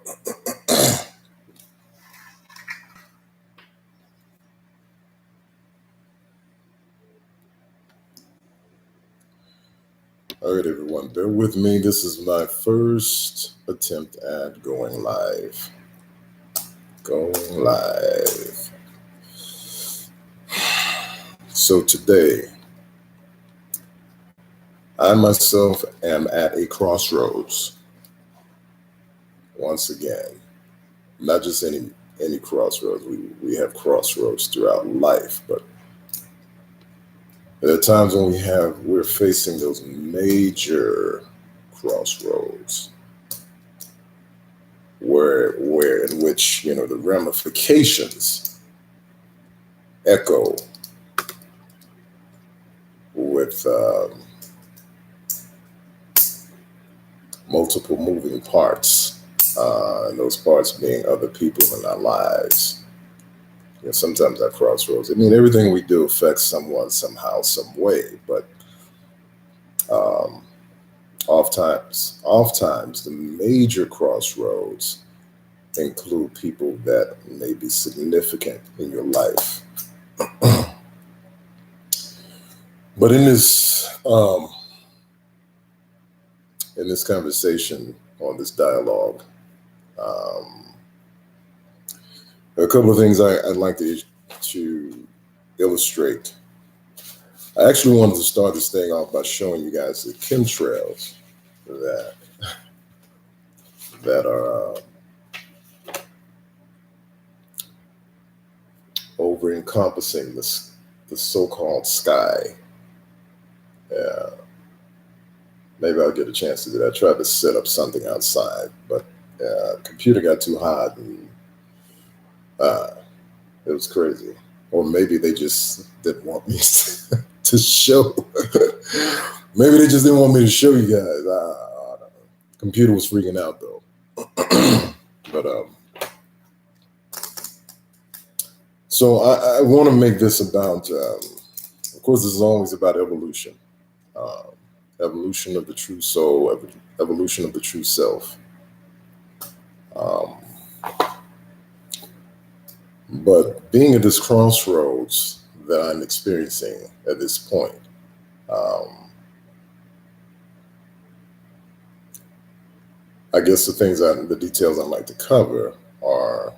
All right, everyone, bear with me. This is my first attempt at going live. Going live. So today, I myself am at a crossroads. Once again, not just any crossroads. We have crossroads throughout life, but there are times when we're facing those major crossroads where in which the ramifications echo with multiple moving parts, and those parts being other people in our lives. Sometimes at crossroads, everything we do affects someone somehow, some way, but oftentimes the major crossroads include people that may be significant in your life. But in this conversation, on this dialogue, there are a couple of things I'd like to illustrate. I actually wanted to start this thing off by showing you guys the chemtrails that are over encompassing the so-called sky. Maybe I'll get a chance to do that. I tried to set up something outside, but computer got too hot and it was crazy. Or maybe they just didn't want me to show. Maybe they just didn't want me to show you guys. I don't know. Computer was freaking out though. But so I want to make this about. Of course, this is always about evolution. Evolution of the true soul, evolution of the true self. But being at this crossroads that I'm experiencing at this point, I guess the details I'd like to cover are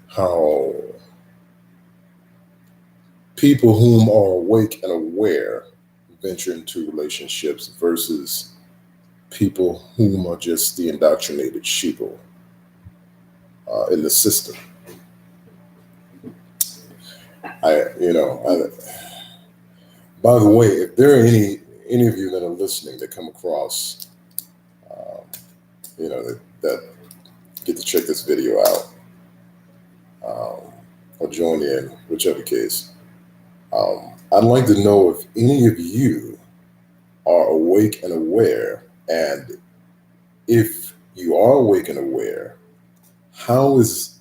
how people whom are awake and aware venture into relationships versus people whom are just the indoctrinated sheeple in the system. By the way, if there are any of you that are listening that come across, that get to check this video out, or join in, whichever case, I'd like to know if any of you are awake and aware, and if you are awake and aware, how is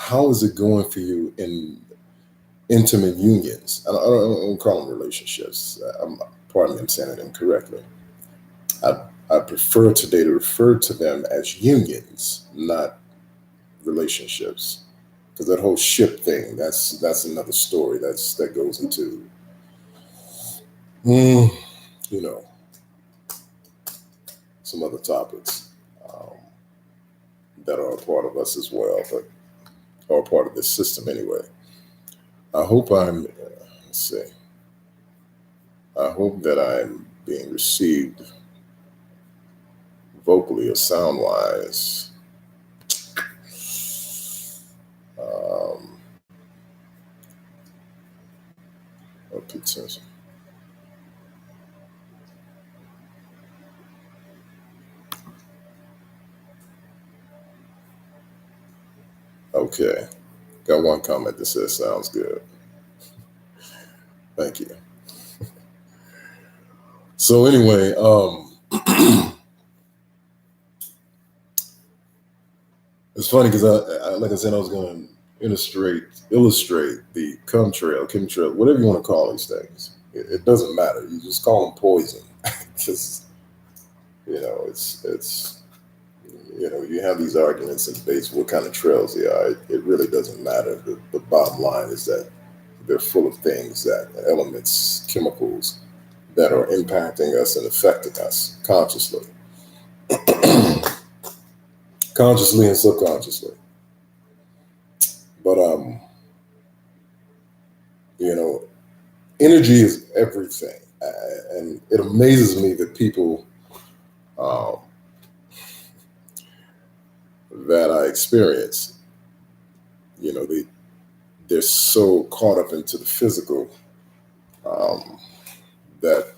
it going for you in intimate unions? I don't call them relationships. Pardon me, I'm saying it incorrectly. I prefer today to refer to them as unions, not relationships, because that whole ship thing, that's another story that goes into some other topics that are a part of us as well, but are part of this system anyway. I hope that I'm being received vocally or sound wise. Okay, got one comment that says sounds good. Thank you. So anyway, it's funny because like I said, I was going to illustrate the chemtrail, whatever you want to call these things. It doesn't matter. You just call them poison. Just it's You have these arguments and debates what kind of trails they are. It really doesn't matter. The bottom line is that they're full of things, that elements, chemicals that are impacting us and affecting us consciously, consciously and subconsciously. But you know, energy is everything, and it amazes me that people um, that I experience, they're so caught up into the physical um, that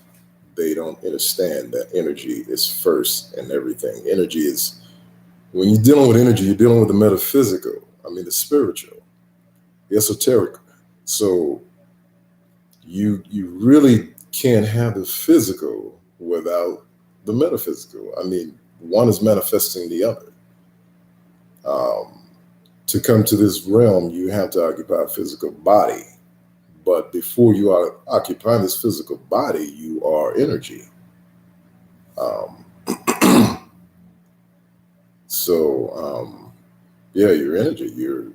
they don't understand that energy is first and everything. Energy is, when you're dealing with energy, you're dealing with the metaphysical. I mean, the spiritual, the esoteric. So you really can't have the physical without the metaphysical. I mean, one is manifesting the other. Um, to come to this realm, you have to occupy a physical body. But before you are occupying this physical body, you are energy. Um, so yeah, your energy, your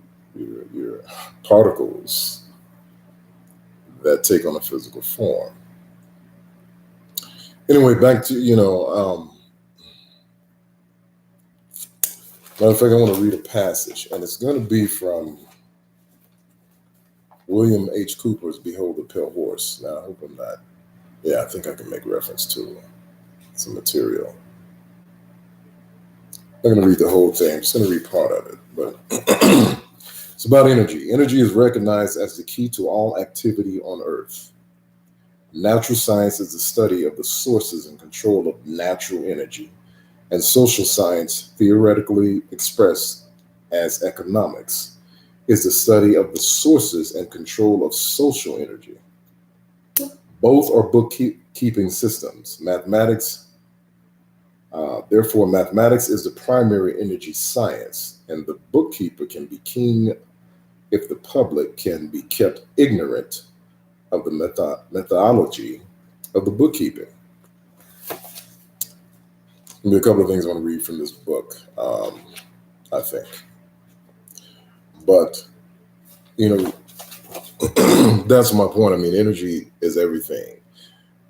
particles that take on a physical form. Anyway, back to matter of fact, I want to read a passage, and it's going to be from William H. Cooper's "Behold the Pale Horse." Now, I hope I'm not. Yeah, I think I can make reference to some material. I'm not going to read the whole thing. I'm just going to read part of it, but it's about energy. Energy is recognized as the key to all activity on Earth. Natural science is the study of the sources and control of natural energy, and social science, theoretically expressed as economics, is the study of the sources and control of social energy. Both are bookkeeping systems. Therefore, mathematics is the primary energy science, and the bookkeeper can be king if the public can be kept ignorant of the methodology of the bookkeeping. There'll be a couple of things I want to read from this book, I think. But, that's my point. I mean, energy is everything,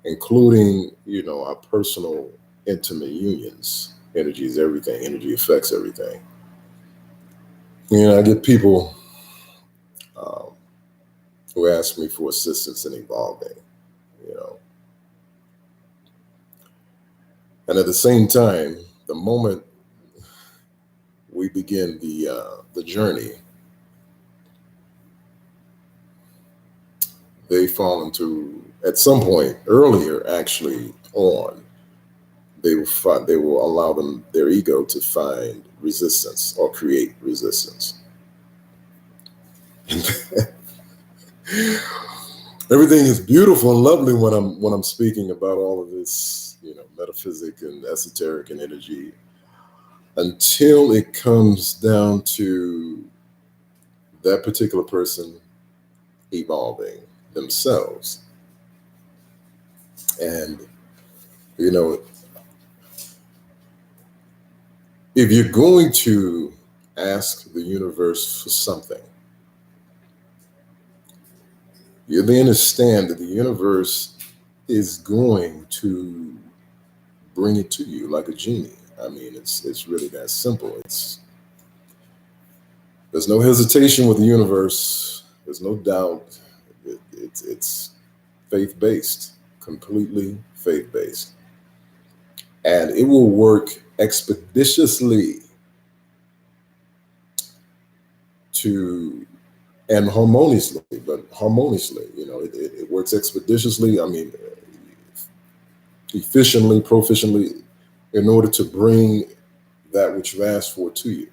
including, our personal intimate unions. Energy is everything. Energy affects everything. I get people um, who ask me for assistance in evolving, you know. And at the same time, the moment we begin the journey, they fall into, at some point earlier, actually on, they will allow their ego to find resistance or create resistance. Everything is beautiful and lovely when I'm speaking about all of this, metaphysic and esoteric and energy, until it comes down to that particular person evolving themselves. And if you're going to ask the universe for something, you then understand that the universe is going to bring it to you like a genie. I mean, it's really that simple. There's no hesitation with the universe. There's no doubt. It's faith-based, completely faith-based. And it will work expeditiously and harmoniously, it works expeditiously. I mean, efficiently, proficiently, in order to bring that which you asked for to you.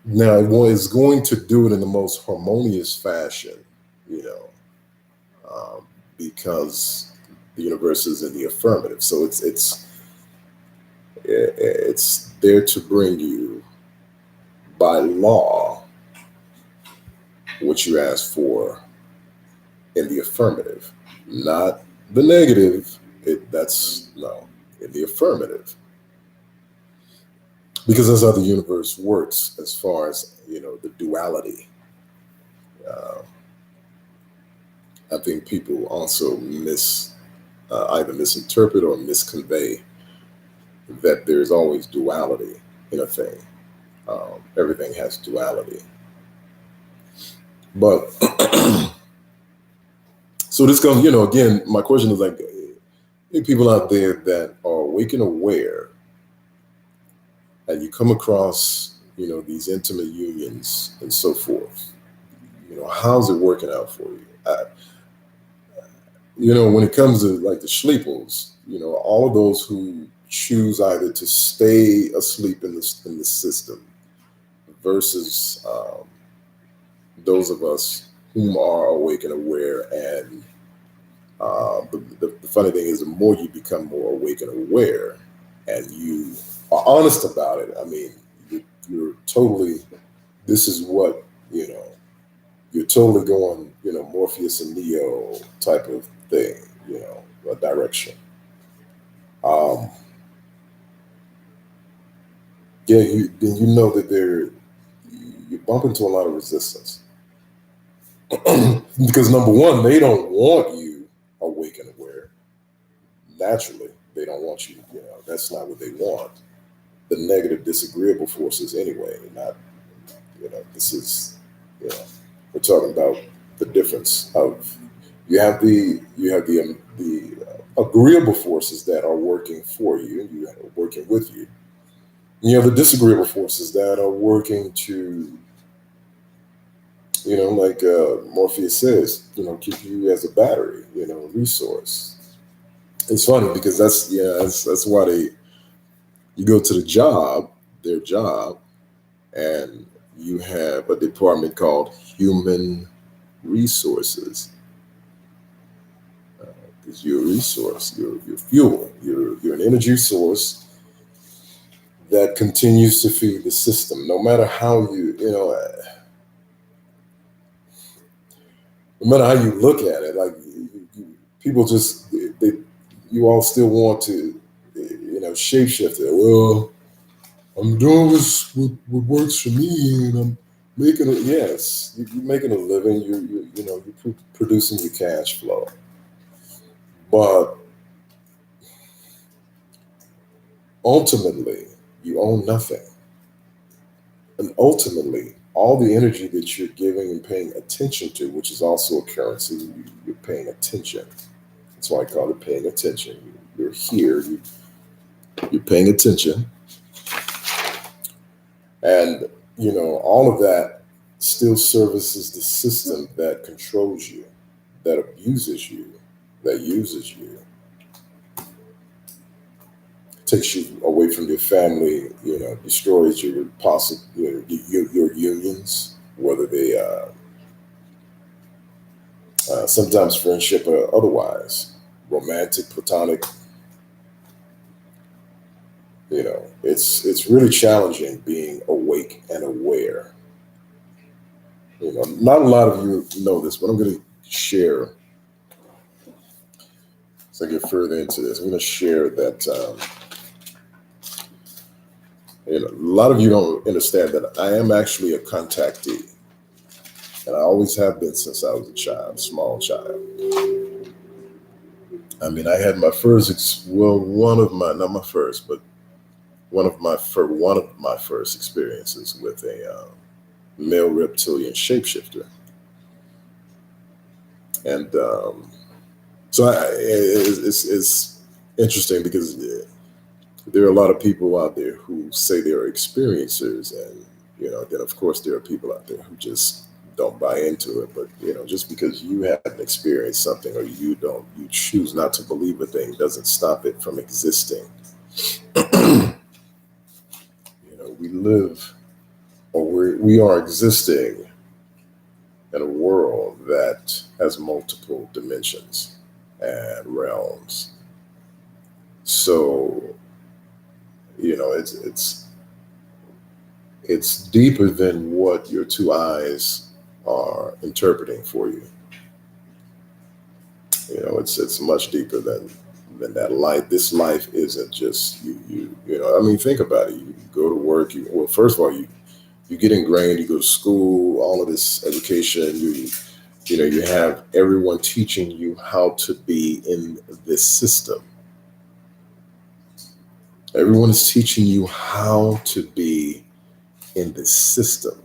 Now, it's going to do it in the most harmonious fashion, because the universe is in the affirmative. So it's there to bring you by law what you asked for in the affirmative, not the negative. That's no, in the affirmative. because that's how the universe works as far as, the duality. Uh, I think people also either misinterpret or misconvey that there's always duality in a thing. Everything has duality. But so this comes, again, my question is like, people out there that are awake and aware, and you come across, these intimate unions and so forth. How's it working out for you? When it comes to like the sleepers, all of those who choose either to stay asleep in the system versus those of us whom are awake and aware. And the funny thing is, the more you become more awake and aware, and you are honest about it, I mean, you're totally. This is what you're totally going, Morpheus and Neo type of thing, a direction. Um, yeah, then you know that you bump into a lot of resistance because number one, they don't want you awake and aware. Naturally, they don't want you. That's not what they want. The negative, disagreeable forces, anyway. Not, this is, we're talking about the difference of you have the agreeable forces that are working for you, you are working with you. You have the disagreeable forces that are working to, like Morpheus says, keep you as a battery, resource. It's funny because that's why you go to their job, and you have a department called human resources. Because you're a resource, you're fuel, you're an energy source that continues to feed the system, no matter how no matter how you look at it. Like people just you all still want to shapeshift it. Well, I'm doing what works for me, and I'm making it. Yes, you're making a living. You're producing your cash flow, but ultimately, you own nothing. And ultimately, all the energy that you're giving and paying attention to, which is also a currency, you're paying attention. That's why I call it paying attention. You're here, you're paying attention. And, all of that still services the system that controls you, that abuses you, that uses you, takes you away from your family, destroys your possible, your unions, whether they sometimes friendship or otherwise, romantic, platonic. It's really challenging being awake and aware. Not a lot of you know this, but I'm going to share. As I get further into this, I'm going to share that. A lot of you don't understand that I am actually a contactee, and I always have been since I was a child, small child. I mean, I had my first, one of my, not my first, but one of my first experiences with a male reptilian shapeshifter, and so it's interesting because there are a lot of people out there who say they're experiencers, and then of course there are people out there who just don't buy into it. But just because you haven't experienced something, or you choose not to believe a thing, doesn't stop it from existing. We live, or we are existing in a world that has multiple dimensions and realms. So it's deeper than what your two eyes are interpreting for you. It's much deeper than that life. This life isn't just you. I mean, think about it. You go to work. work. Well, first of all, you get ingrained. You go to school, all of this education. You have everyone teaching you how to be in this system. Everyone is teaching you how to be in this system.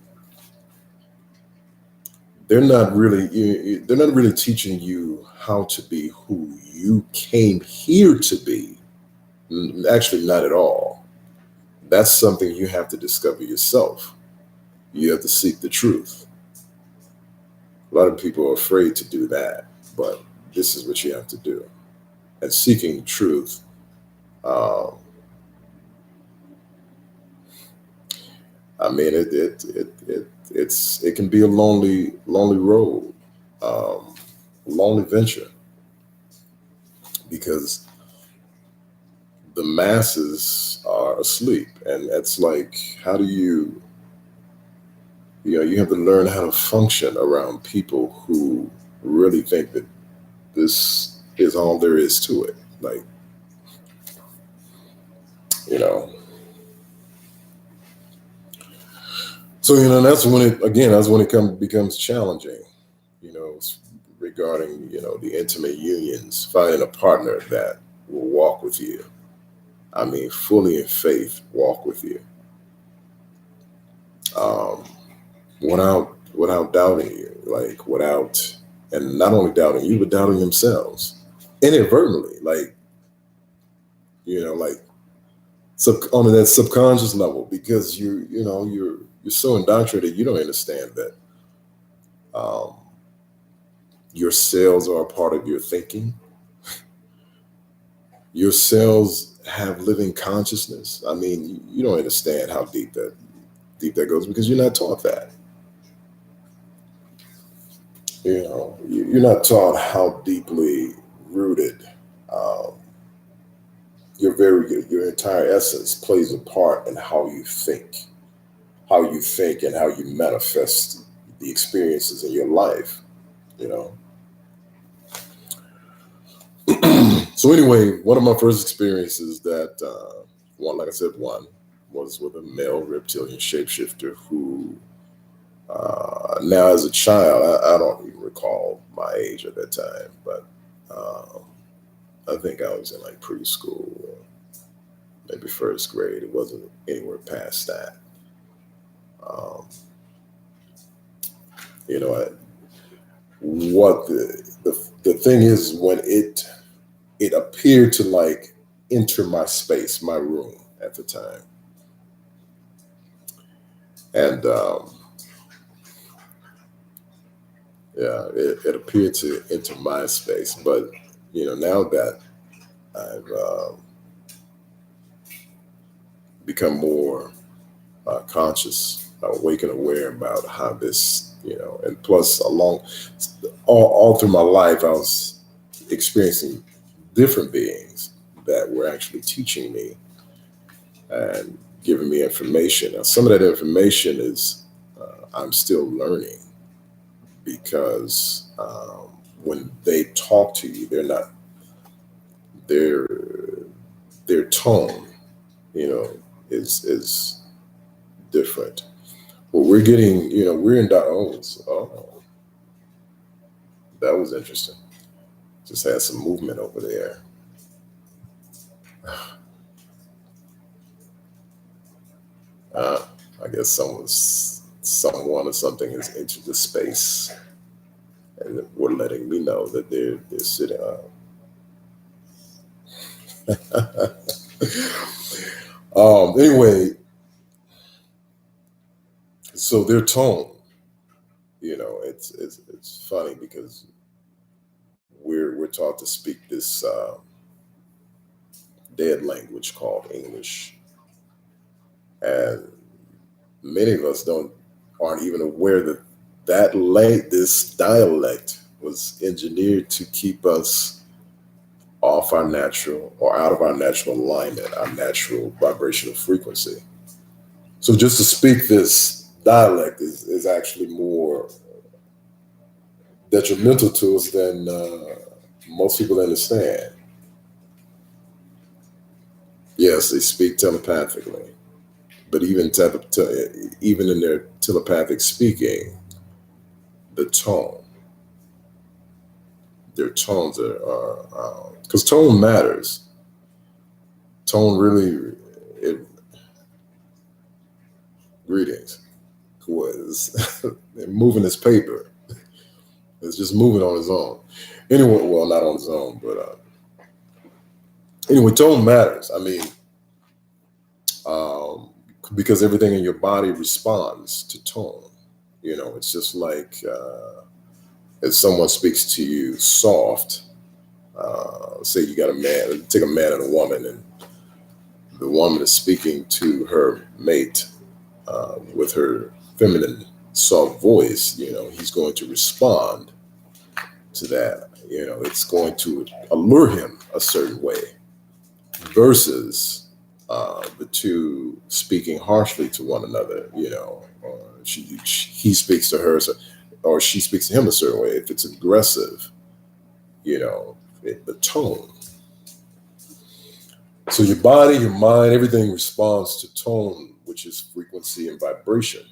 They're not really teaching you how to be who you came here to be. Actually, not at all. That's something you have to discover yourself. You have to seek the truth. A lot of people are afraid to do that, but this is what you have to do. And seeking truth, um, I mean, it can be a lonely road, um, lonely venture, because the masses are asleep, and it's like, how do you have to learn how to function around people who really think that this is all there is to it. Like, you know, so that's when becomes challenging. Regarding the intimate unions, finding a partner that will walk with you. I mean, fully in faith, walk with you, um, without doubting you, like without, and not only doubting you, but doubting themselves inadvertently, like on that subconscious level, because you're so indoctrinated, you don't understand that um, your cells are a part of your thinking. Your cells have living consciousness. I mean, you don't understand how deep that goes, because you're not taught that. You're not taught how deeply rooted um, your entire essence plays a part in how you think and how you manifest the experiences in your life. You know. So anyway, one of my first experiences that like I said, one was with a male reptilian shapeshifter who, now as a child, I don't even recall my age at that time, but I think I was in like preschool, or maybe first grade. It wasn't anywhere past that. Um, you know, what the thing is, when it appeared to like enter my space, my room at the time, and yeah, it appeared to enter my space. But now that I've become more conscious, awake and aware about how this, and plus all through my life, I was experiencing different beings that were actually teaching me and giving me information. Now, some of that information is I'm still learning, because when they talk to you, their their tone, is different. But we're getting, we're in oh, that was interesting. Just had some movement over there. Uh, I guess someone or something has entered the space, and we're letting me know that they're sitting. Anyway, so their tone, it's funny, because we're taught to speak this dead language called English, and many of us aren't even aware that this dialect was engineered to keep us off our natural, or out of our natural alignment, our natural vibrational frequency. So just to speak this dialect is actually more detrimental to us than most people understand. Yes, they speak telepathically, But even in their telepathic speaking, the tone, their tones are because tone matters. Tone really, it, greetings. Who is moving his paper? It's just moving on his own. Anyway, well, not on his own, but anyway, tone matters. I mean, um, because everything in your body responds to tone. You know, it's just like if someone speaks to you soft. Say you got a man, take a man and a woman, and the woman is speaking to her mate with her feminine soft voice. You know, he's going to respond to that. You know, it's going to allure him a certain way versus the two speaking harshly to one another. You know, he speaks to her, or she speaks to him a certain way. If it's aggressive, you know, the tone. So your body, your mind, everything responds to tone, which is frequency and vibration.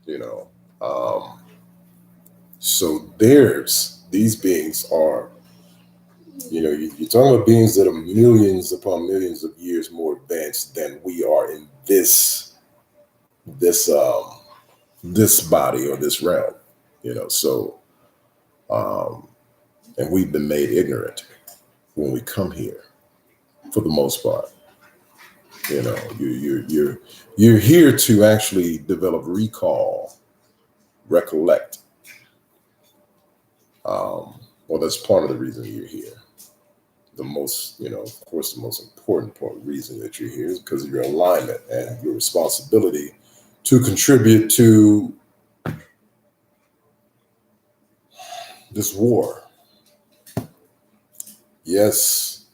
You know, so these beings are, you know, you're talking about beings that are millions upon millions of years more advanced than we are in this this body or this realm. You know, so and we've been made ignorant when we come here, for the most part. You know, you're here to actually develop recall, recollect. Well, that's part of the reason you're here. The most, you know, of course, the most important reason that you're here is because of your alignment and your responsibility to contribute to this war. Yes,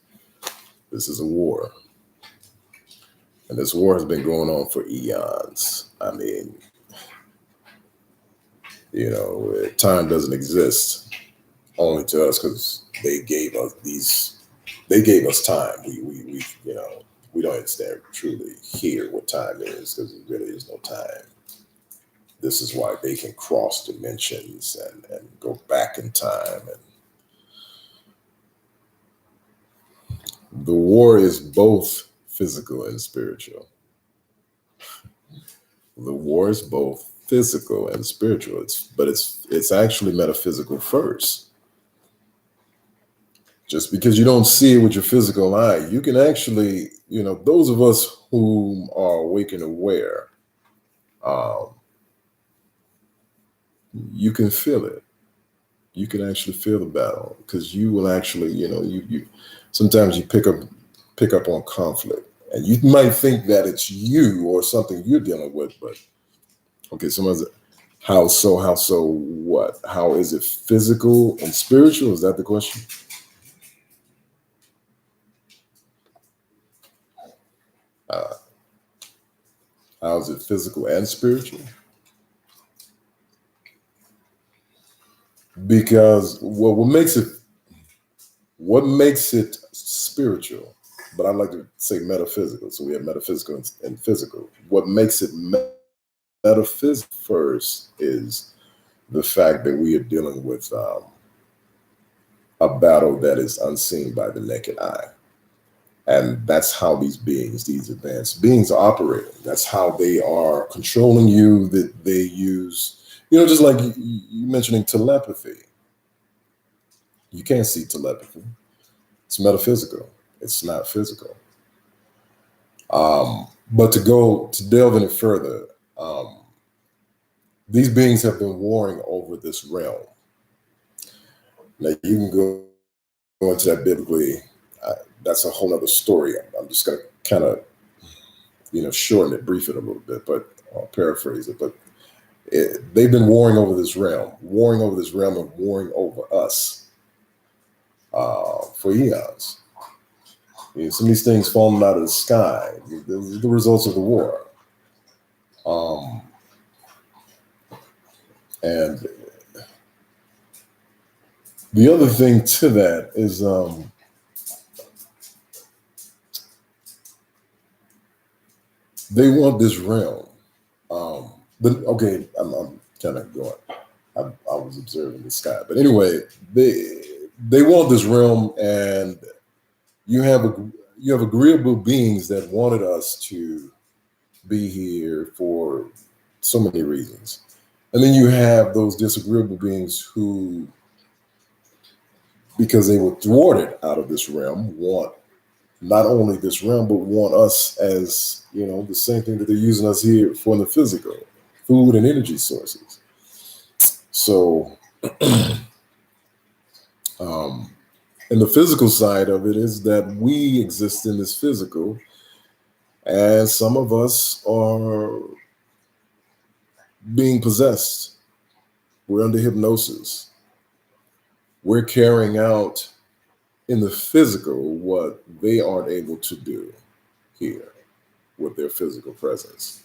this is a war. And this war has been going on for eons. I mean, you know, time doesn't exist only to us because they gave us time. We you know, we don't understand truly here what time is because there really is no time. This is why they can cross dimensions and go back in time. And the war is both physical and spiritual. The war is both physical and spiritual. It's actually metaphysical first. Just because you don't see it with your physical eye, you can actually, you know, those of us who are awake and aware, um, you can feel it. You can actually feel the battle because you will actually, you know, you sometimes you pick up on conflict, and you might think that it's you or something you're dealing with, but okay, someone's how so what? How is it physical and spiritual? Is that the question? Uh, how is it physical and spiritual? Because well, what makes it spiritual? But I like to say metaphysical. So we have metaphysical and physical. What makes it metaphysical first is the fact that we are dealing with a battle that is unseen by the naked eye. And that's how these beings, these advanced beings, are operating. That's how they are controlling you. That they use, you know, just like you mentioning telepathy. You can't see telepathy. It's metaphysical. It's not physical. But to delve any further, um, these beings have been warring over this realm. Now you can go into that biblically. That's a whole other story. I'm just going to kind of, you know, shorten it, brief it a little bit, but I'll paraphrase it. But they've been warring over this realm, and warring over us for eons. You know, some of these things falling out of the sky, the results of the war. Um, and the other thing to that is They want this realm. But okay, I'm kind of going. I was observing the sky, but anyway, they want this realm, and you have you have agreeable beings that wanted us to be here for so many reasons, and then you have those disagreeable beings who, because they were thwarted out of this realm, want not only this realm but want us as the same thing that they're using us here for in the physical, food and energy sources. So, um, and the physical side of it is that we exist in this physical, and some of us are being possessed. We're under hypnosis. We're carrying out in the physical what they aren't able to do here with their physical presence.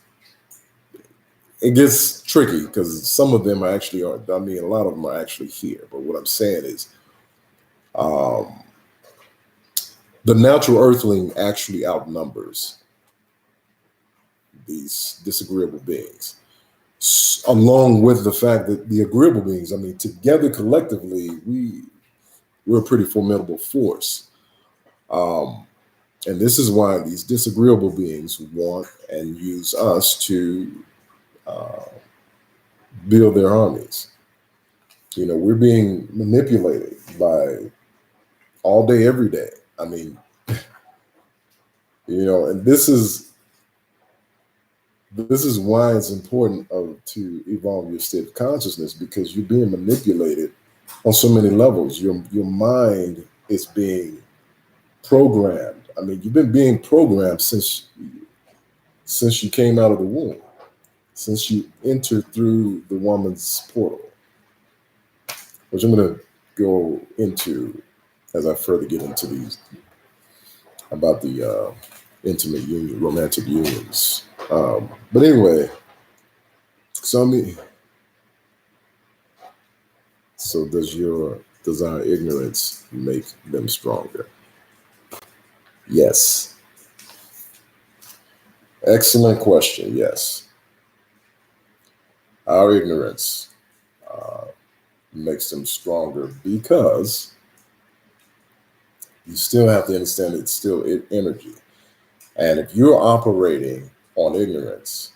It gets tricky because some of them are actually are. I mean, a lot of them are actually here. But what I'm saying is, um, the natural earthling actually outnumbers these disagreeable beings, along with the fact that the agreeable beings, I mean, together collectively, we're a pretty formidable force. Um, and this is why these disagreeable beings want and use us to uh, build their armies. We're being manipulated by all day, every day. I mean, and this is why it's important to evolve your state of consciousness, because you're being manipulated on so many levels. Your mind is being programmed. I mean, you've been being programmed since you came out of the womb, since you entered through the woman's portal, which I'm going to go into as I further get into these about the intimate union, romantic unions. But anyway, so I mean, so does our ignorance make them stronger? Yes. Excellent question. Yes, our ignorance uh, makes them stronger because you still have to understand it's still energy, and if you're operating on ignorance,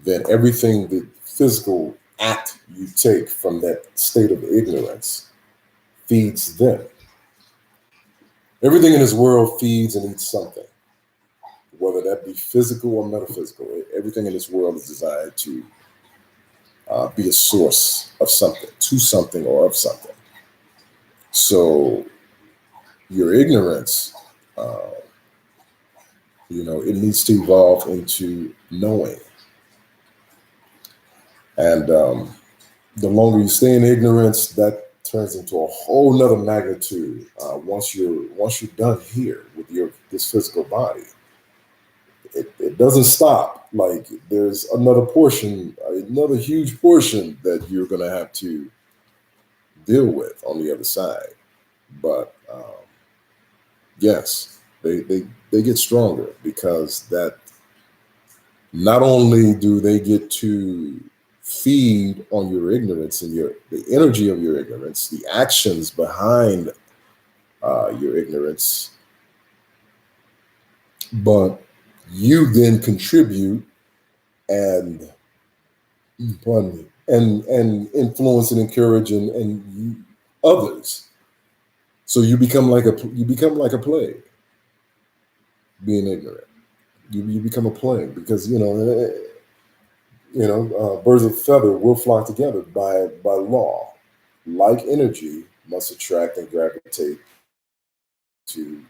then everything the physical act you take from that state of ignorance feeds them. Everything in this world feeds and eats something, whether that be physical or metaphysical. Everything in this world is designed to be a source of something, to something, or of something. So your ignorance, uh, it needs to evolve into knowing. And the longer you stay in ignorance, that turns into a whole nother magnitude. Once you're done here with this physical body, it doesn't stop. Like, there's another huge portion that you're going to have to deal with on the other side. But yes, they get stronger because that not only do they get to feed on your ignorance and the energy of your ignorance, the actions behind your ignorance, but you then contribute and pardon me, and influence and encourage others. So you become like a plague, being ignorant. You become a plague because birds of a feather will flock together by law. Like energy must attract and gravitate to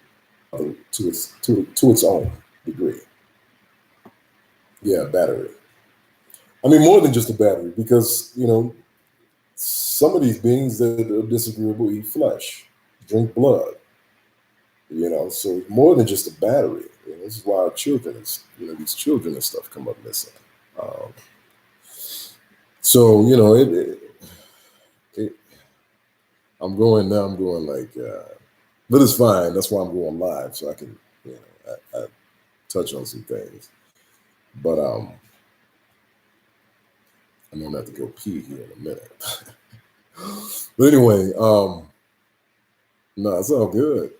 to its own degree. Yeah, battery. I mean, more than just a battery, because some of these beings that are disagreeable eat flesh, drink blood. So more than just a battery. This is why our children these children and stuff come up missing. Um, so it I'm going now. I'm going like, but it's fine. That's why I'm going live, so I can, I touch on some things. But I'm gonna have to go pee here in a minute. But anyway, no, it's all good.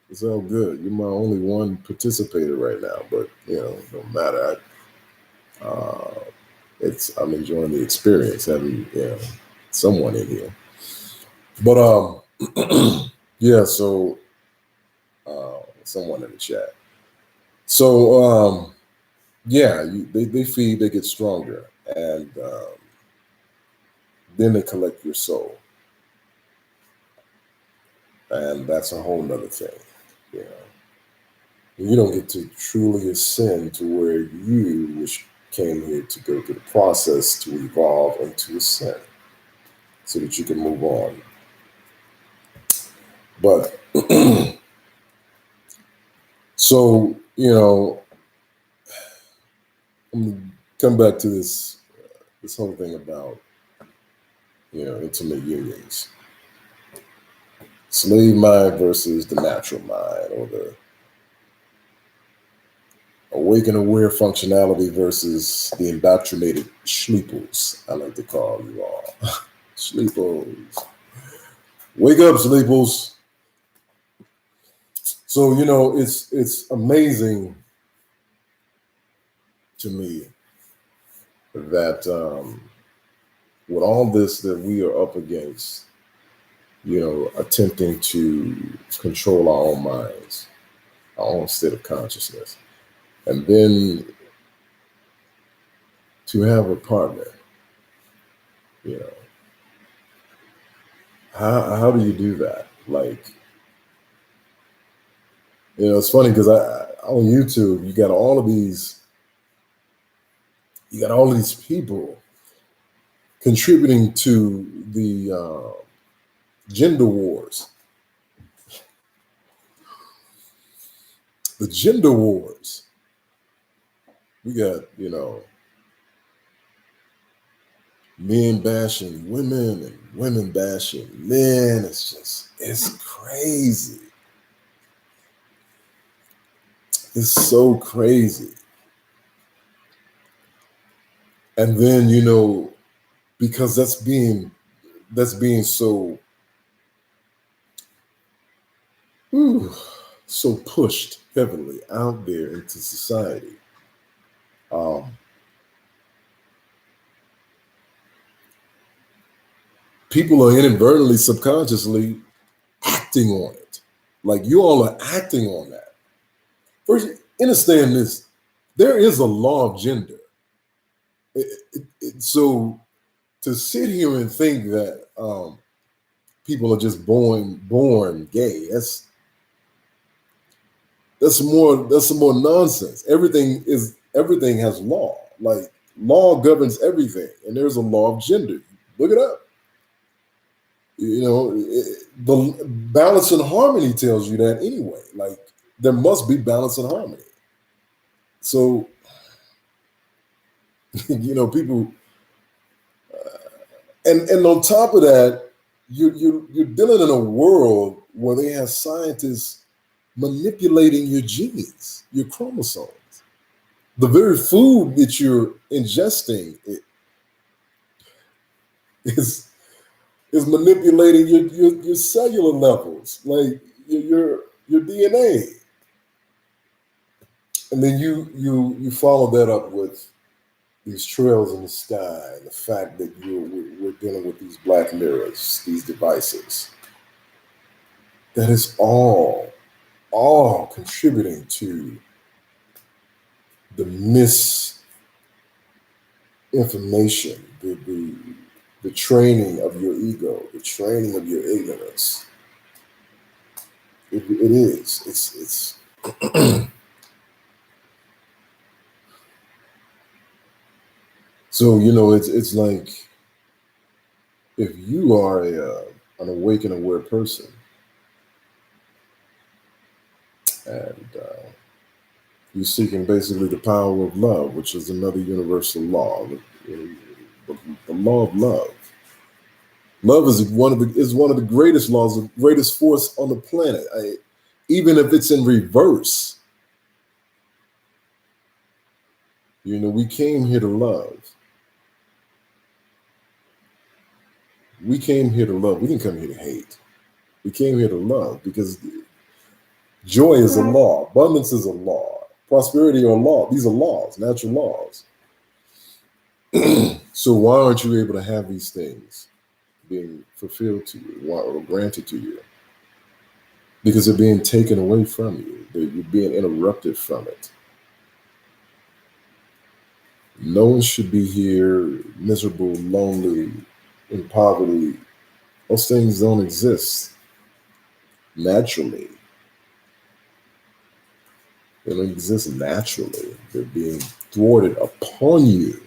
It's all good. You're my only one participator right now, but it don't matter. I'm enjoying the experience having someone in here. But yeah. So someone in the chat. So yeah, they feed, they get stronger, and then they collect your soul, and that's a whole nother thing. You know, you don't get to truly ascend to where you, which came here to go through the process to evolve and to ascend, so that you can move on. But so I'm gonna come back to this whole thing about intimate unions, slave mind versus the natural mind, or the awake and aware functionality versus the indoctrinated sleeples. I like to call you all sleeples. Wake up, sleeples. So it's amazing to me that with all this that we are up against, attempting to control our own minds, our own state of consciousness, and then to have a partner, you know, how do you do that? Like, it's funny because on YouTube you got all of these people contributing to the gender wars. The gender wars. We got, men bashing women and women bashing men. It's crazy. It's so crazy. And then, because that's being so so pushed heavily out there into society. People are inadvertently, subconsciously acting on it. Like, you all are acting on that. First, understand this: there is a law of gender. So to sit here and think that people are just born gay, that's some more nonsense. Everything has law. Like, law governs everything, and there's a law of gender. Look it up. The balance and harmony tells you that anyway. Like, there must be balance and harmony. So people, and on top of that, you're dealing in a world where they have scientists manipulating your genes, your chromosomes. The very food that you're ingesting is manipulating your cellular levels, like your DNA. And then you follow that up with these trails in the sky, and the fact that we're dealing with these black mirrors, these devices. That is all contributing to the misinformation, the training of your ego, the training of your ignorance. It is. It's so it's like, if you are an awake and aware person, and you're seeking basically the power of love, which is another universal law, the law of love. Love is one of the greatest laws, the greatest force on the planet. Even if it's in reverse, We came here to love. We came here to love. We didn't come here to hate. We came here to love because joy is a law. Abundance is a law. Prosperity are law. These are laws, natural laws. So why aren't you able to have these things being fulfilled to you or granted to you? Because they're being taken away from you. You're being interrupted from it. No one should be here miserable, lonely, in poverty. Those things don't exist naturally. They don't exist naturally. They're being thwarted upon you.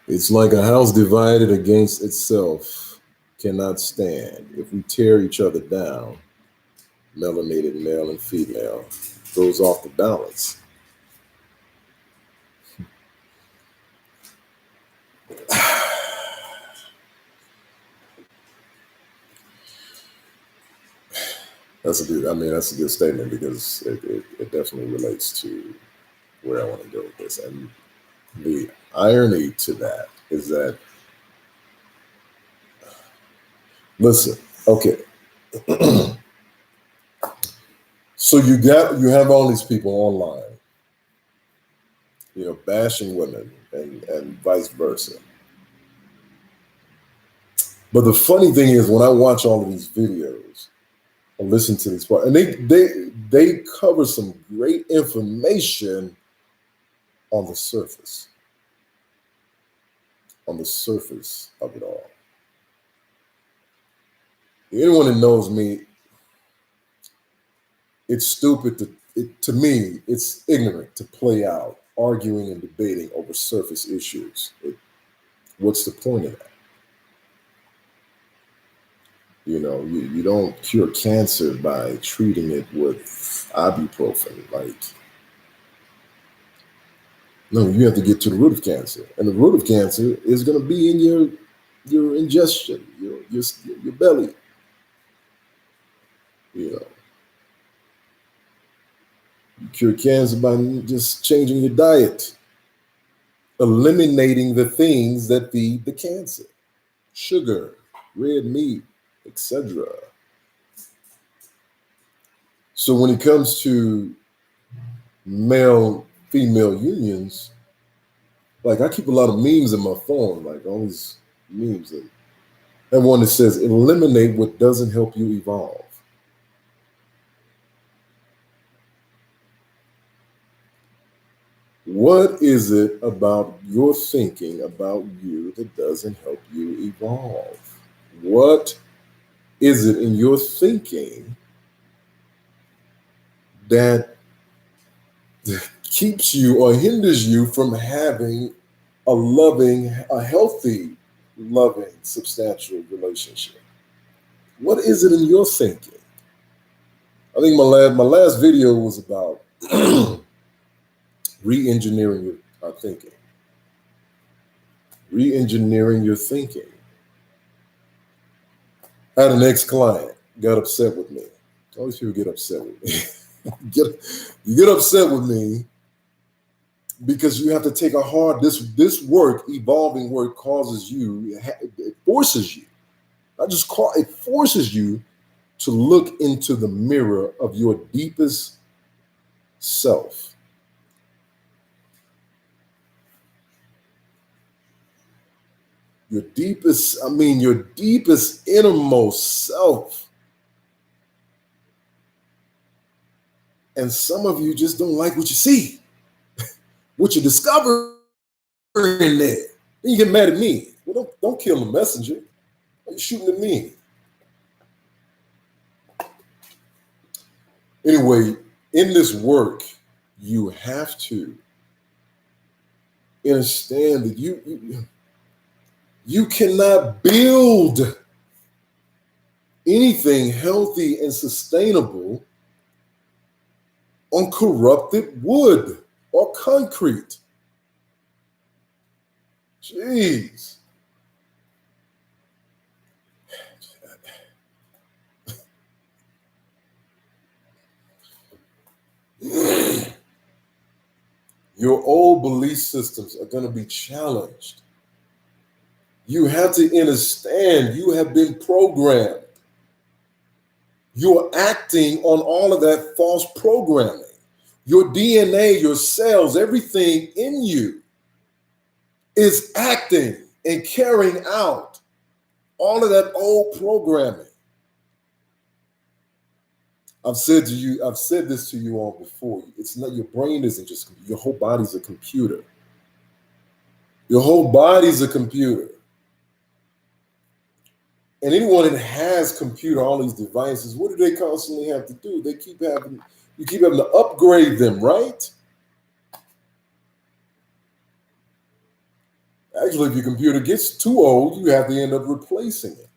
It's like a house divided against itself cannot stand. If we tear each other down, melanated male and female, goes off the balance. That's a good statement because it definitely relates to where I want to go with this. And the irony to that is that, listen, okay. So you have all these people online, bashing women and vice versa. But the funny thing is, when I watch all of these videos or listen to these parts, and they cover some great information on the surface of it all. Anyone that knows me, it's stupid to me, it's ignorant to play out arguing and debating over surface issues. What's the point of that? You don't cure cancer by treating it with ibuprofen. No, you have to get to the root of cancer, and the root of cancer is going to be in your ingestion, your belly. You cure cancer by just changing your diet, eliminating the things that feed the cancer, sugar, red meat, etc. So when it comes to male-female unions, I keep a lot of memes in my phone, all these memes, and one that says, eliminate what doesn't help you evolve. What is it about your thinking about you that doesn't help you evolve? What is it in your thinking that keeps you or hinders you from having a healthy, loving, substantial relationship? What is it in your thinking? I think my last video was about re-engineering your thinking. Re-engineering your thinking. I had an ex-client got upset with me. All these people get upset with me. You get upset with me because you have to take this work, evolving work, it forces you. It forces you to look into the mirror of your deepest self. Your deepest innermost self. And some of you just don't like what you see, what you discover in there. Then you get mad at me. Well, don't kill the messenger. Why are you shooting at me? Anyway, in this work, you have to understand that you cannot build anything healthy and sustainable on corrupted wood or concrete. Jeez. Your old belief systems are going to be challenged. You have to understand you have been programmed. You're acting on all of that false programming. Your DNA, your cells, everything in you is acting and carrying out all of that old programming. I've said this to you all before. It's not, your brain isn't just, your whole body's a computer. Your whole body's a computer. And anyone that has computer, all these devices, what do they constantly have to do? You keep having to upgrade them, right? Actually, if your computer gets too old, you have to end up replacing it.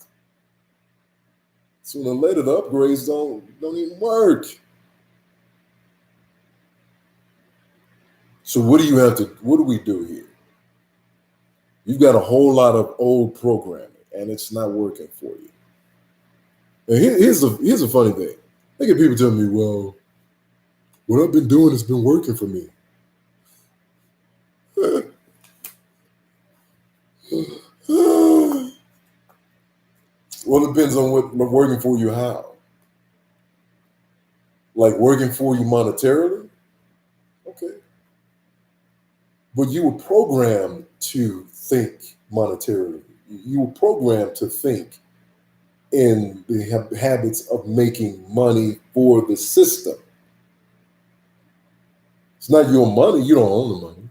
Sooner or later, the upgrades don't even work. So what do we do here? You've got a whole lot of old programming, and it's not working for you. And here's a funny thing. I get people telling me, well, what I've been doing has been working for me. Well, it depends on what working for you how. Like working for you monetarily? Okay. But you were programmed to think monetarily. You were programmed to think in the habits of making money for the system. It's not your money. You don't own the money.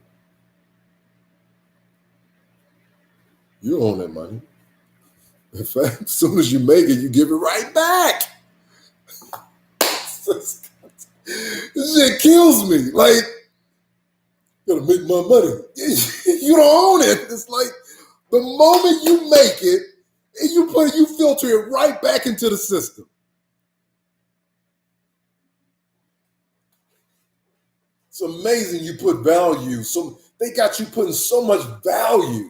You don't own that money. In fact, as soon as you make it, you give it right back. This shit kills me. Like, you gotta make my money. You don't own it. It's like the moment you make it, and you filter it right back into the system. It's amazing you put value. So they got you putting so much value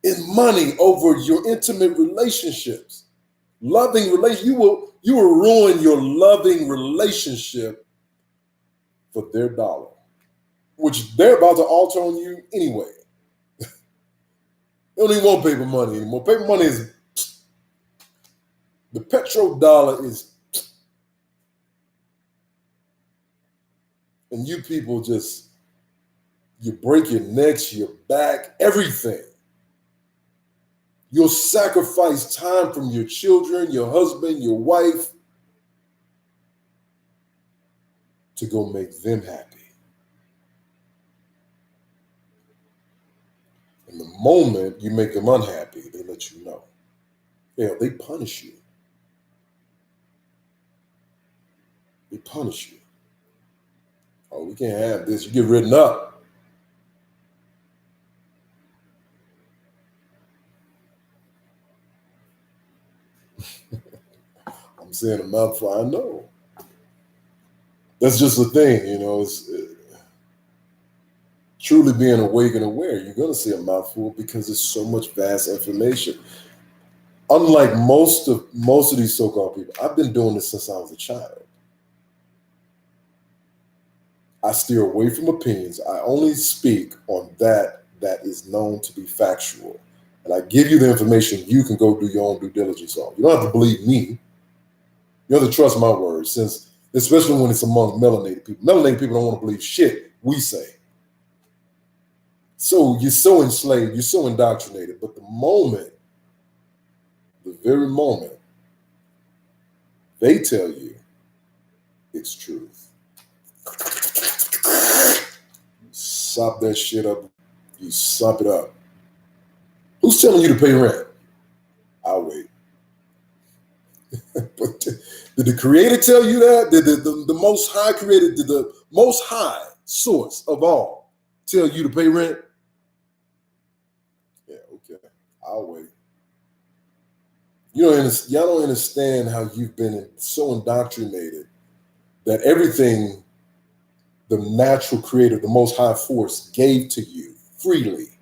in money over your intimate relationships. Loving relationship. You will ruin your loving relationship for their dollar, which they're about to alter on you anyway. They don't even want paper money anymore. Paper money is, the petrodollar is, and you people just, you break your necks, your back, everything. You'll sacrifice time from your children, your husband, your wife, to go make them happy. And the moment you make them unhappy, they let you know. Hell, they punish you. They punish you. Oh, we can't have this. You get written up. I'm saying a mouthful. I know. That's just the thing, it's truly being awake and aware. You're going to see a mouthful because there's so much vast information. Unlike most of these so-called people, I've been doing this since I was a child. I steer away from opinions. I only speak on that is known to be factual. And I give you the information you can go do your own due diligence on. You don't have to believe me. You have to trust my words, since, especially when it's among melanated people. Melanated people don't want to believe shit we say. So you're so enslaved, you're so indoctrinated. But the very moment they tell you it's truth, sop that shit up. You sop it up. Who's telling you to pay rent? I'll wait. But did the Creator tell you that? Did the Most High Creator, did the Most High source of all tell you to pay rent? Yeah, okay. I'll wait. Y'all don't understand how you've been so indoctrinated that everything the natural Creator, the Most High Force, gave to you freely,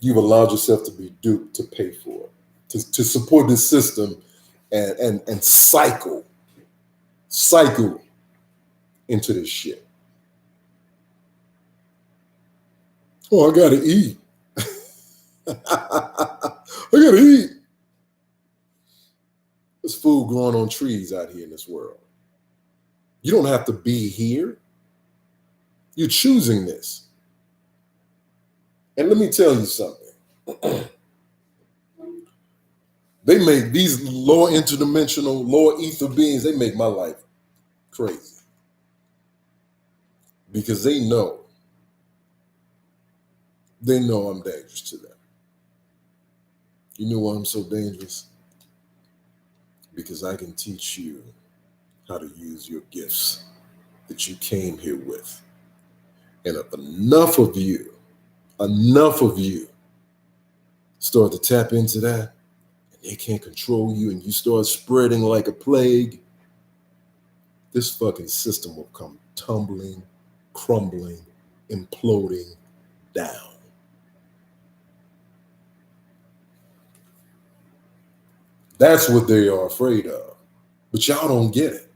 you've allowed yourself to be duped to pay for it, to support this system and cycle into this shit. Oh, I gotta eat. I gotta eat. There's food growing on trees out here in this world. You don't have to be here. You're choosing this. And let me tell you something. They make these lower interdimensional, lower ether beings, they make my life crazy. Because they know I'm dangerous to them. You know why I'm so dangerous? Because I can teach you how to use your gifts that you came here with. And if enough of you start to tap into that, and they can't control you, and you start spreading like a plague, this fucking system will come tumbling, crumbling, imploding down. That's what they are afraid of. But y'all don't get it.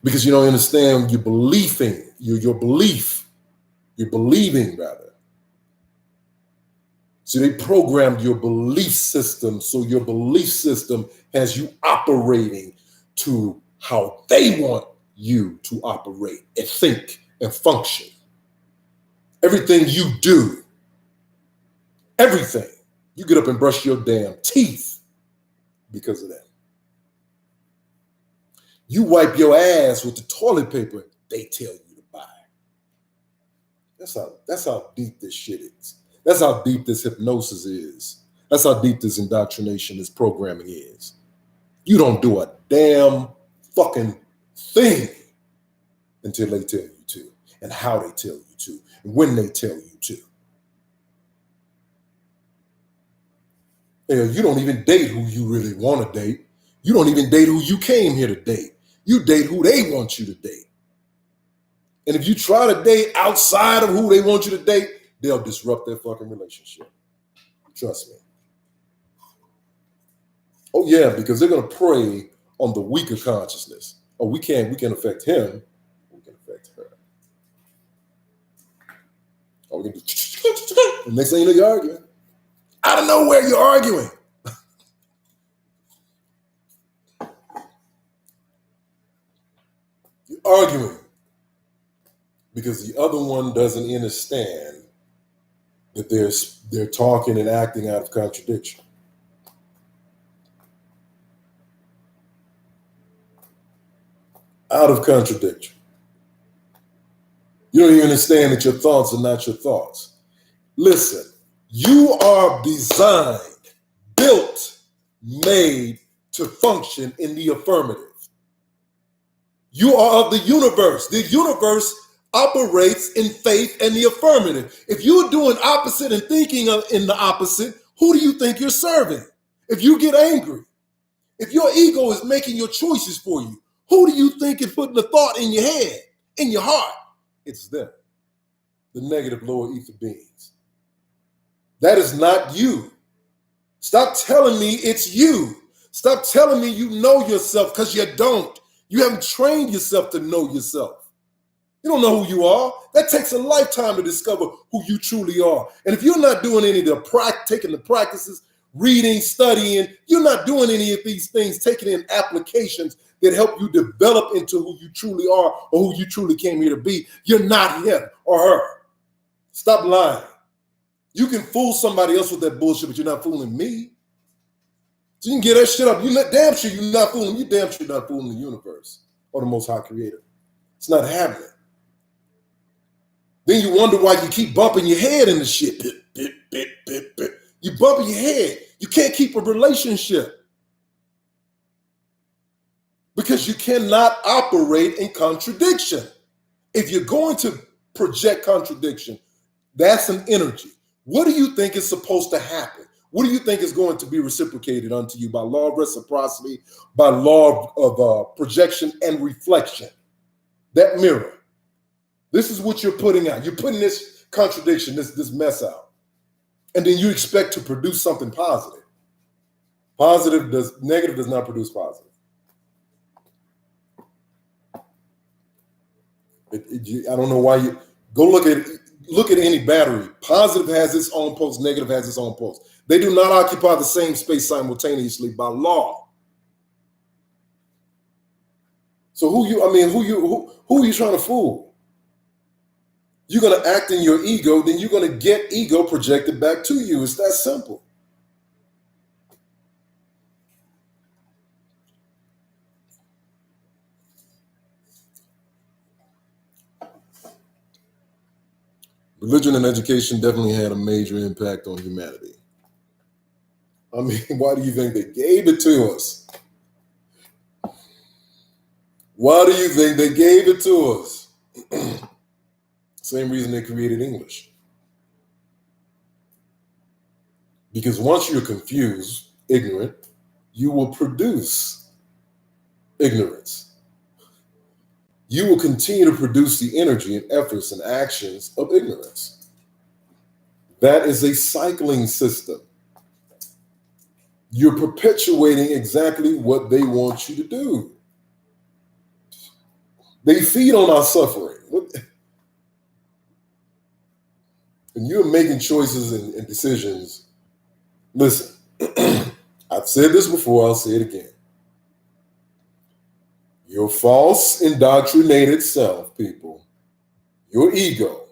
Because you don't understand your believing rather. So they programmed your belief system, so your belief system has you operating to how they want you to operate and think and function. Everything you do, everything, you get up and brush your damn teeth because of that. You wipe your ass with the toilet paper they tell you to buy. That's how deep this shit is. That's how deep this hypnosis is. That's how deep this indoctrination, this programming is. You don't do a damn fucking thing until they tell you to, and how they tell you to, and when they tell you to. You don't even date who you really want to date. You don't even date who you came here to date. You date who they want you to date. And if you try to date outside of who they want you to date, they'll disrupt their fucking relationship. Trust me. Oh yeah, because they're gonna prey on the weaker consciousness. Oh, we can't affect him. We can affect her. Oh, we can do. Next thing you know, you're arguing. Out of nowhere, you're arguing. You're arguing because the other one doesn't understand that they're talking and acting out of contradiction. Out of contradiction. You don't even understand that your thoughts are not your thoughts. Listen, you are designed, built, made to function in the affirmative. You are of the universe. The universe operates in faith and the affirmative. If you're doing opposite and thinking in the opposite, who do you think you're serving? If you get angry, if your ego is making your choices for you, who do you think is putting the thought in your head, in your heart? It's them, the negative lower ether beings. That is not you. Stop telling me it's you. Stop telling me you know yourself, because you don't. You haven't trained yourself to know yourself. You don't know who you are. That takes a lifetime to discover who you truly are. And if you're not doing any of the taking the practices, reading, studying, you're not doing any of these things, taking in applications that help you develop into who you truly are or who you truly came here to be, you're not him or her. Stop lying. You can fool somebody else with that bullshit, but you're not fooling me. So you can get that shit up. Damn sure you're not fooling. You damn sure not fooling the universe or the Most High Creator. It's not happening. Then you wonder why you keep bumping your head in the shit. Bit, bit, bit, bit, bit. You bumping your head. You can't keep a relationship because you cannot operate in contradiction. If you're going to project contradiction, that's an energy. What do you think is supposed to happen? What do you think is going to be reciprocated unto you by law of reciprocity, by law of projection and reflection? That mirror. This is what you're putting out. You're putting this contradiction, this mess out. And then you expect to produce something positive. Negative does not produce positive. I don't know why Go look at any battery. Positive has its own pulse, negative has its own pulse. They do not occupy the same space simultaneously by law. So who are you trying to fool? You're going to act in your ego, then you're going to get ego projected back to you. It's that simple. Religion and education definitely had a major impact on humanity. I mean, why do you think they gave it to us? Why do you think they gave it to us? Same reason they created English. Because once you're confused, ignorant, you will produce ignorance. You will continue to produce the energy and efforts and actions of ignorance. That is a cycling system. You're perpetuating exactly what they want you to do. They feed on our suffering. And you're making choices and decisions. Listen, I've said this before, I'll say it again. Your false, indoctrinated self, people, your ego,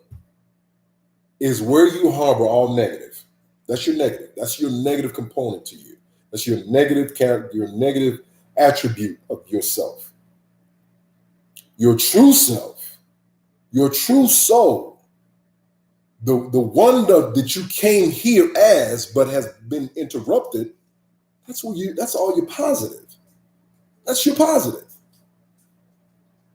is where you harbor all negative. That's your negative. That's your negative component to you. That's your negative character, your negative attribute of yourself. Your true self, your true soul, the one that you came here as but has been interrupted, that's all your positive. That's your positive.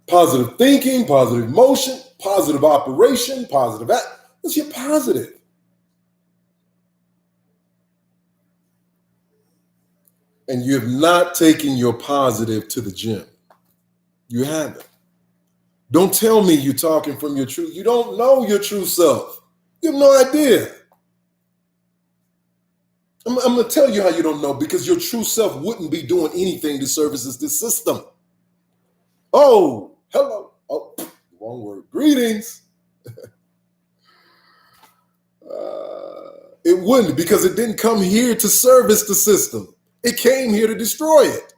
Positive thinking, positive emotion, positive operation, positive act. That's your positive. And you have not taken your positive to the gym. You haven't. Don't tell me you're talking from your truth. You don't know your true self. You have no idea. I'm going to tell you how you don't know, because your true self wouldn't be doing anything to service this system. Oh, hello. Oh, wrong word. Greetings. It wouldn't, because it didn't come here to service the system. It came here to destroy it.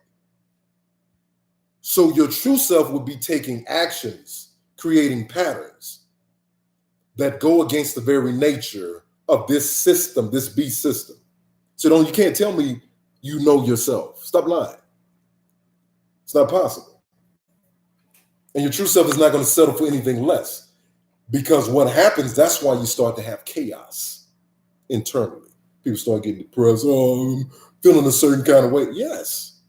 So your true self would be taking actions, creating patterns that go against the very nature of this system, this beast system. So you can't tell me you know yourself. Stop lying. It's not possible. And your true self is not going to settle for anything less, because what happens, that's why you start to have chaos internally. People start getting depressed. Oh, I'm feeling a certain kind of way. Yes.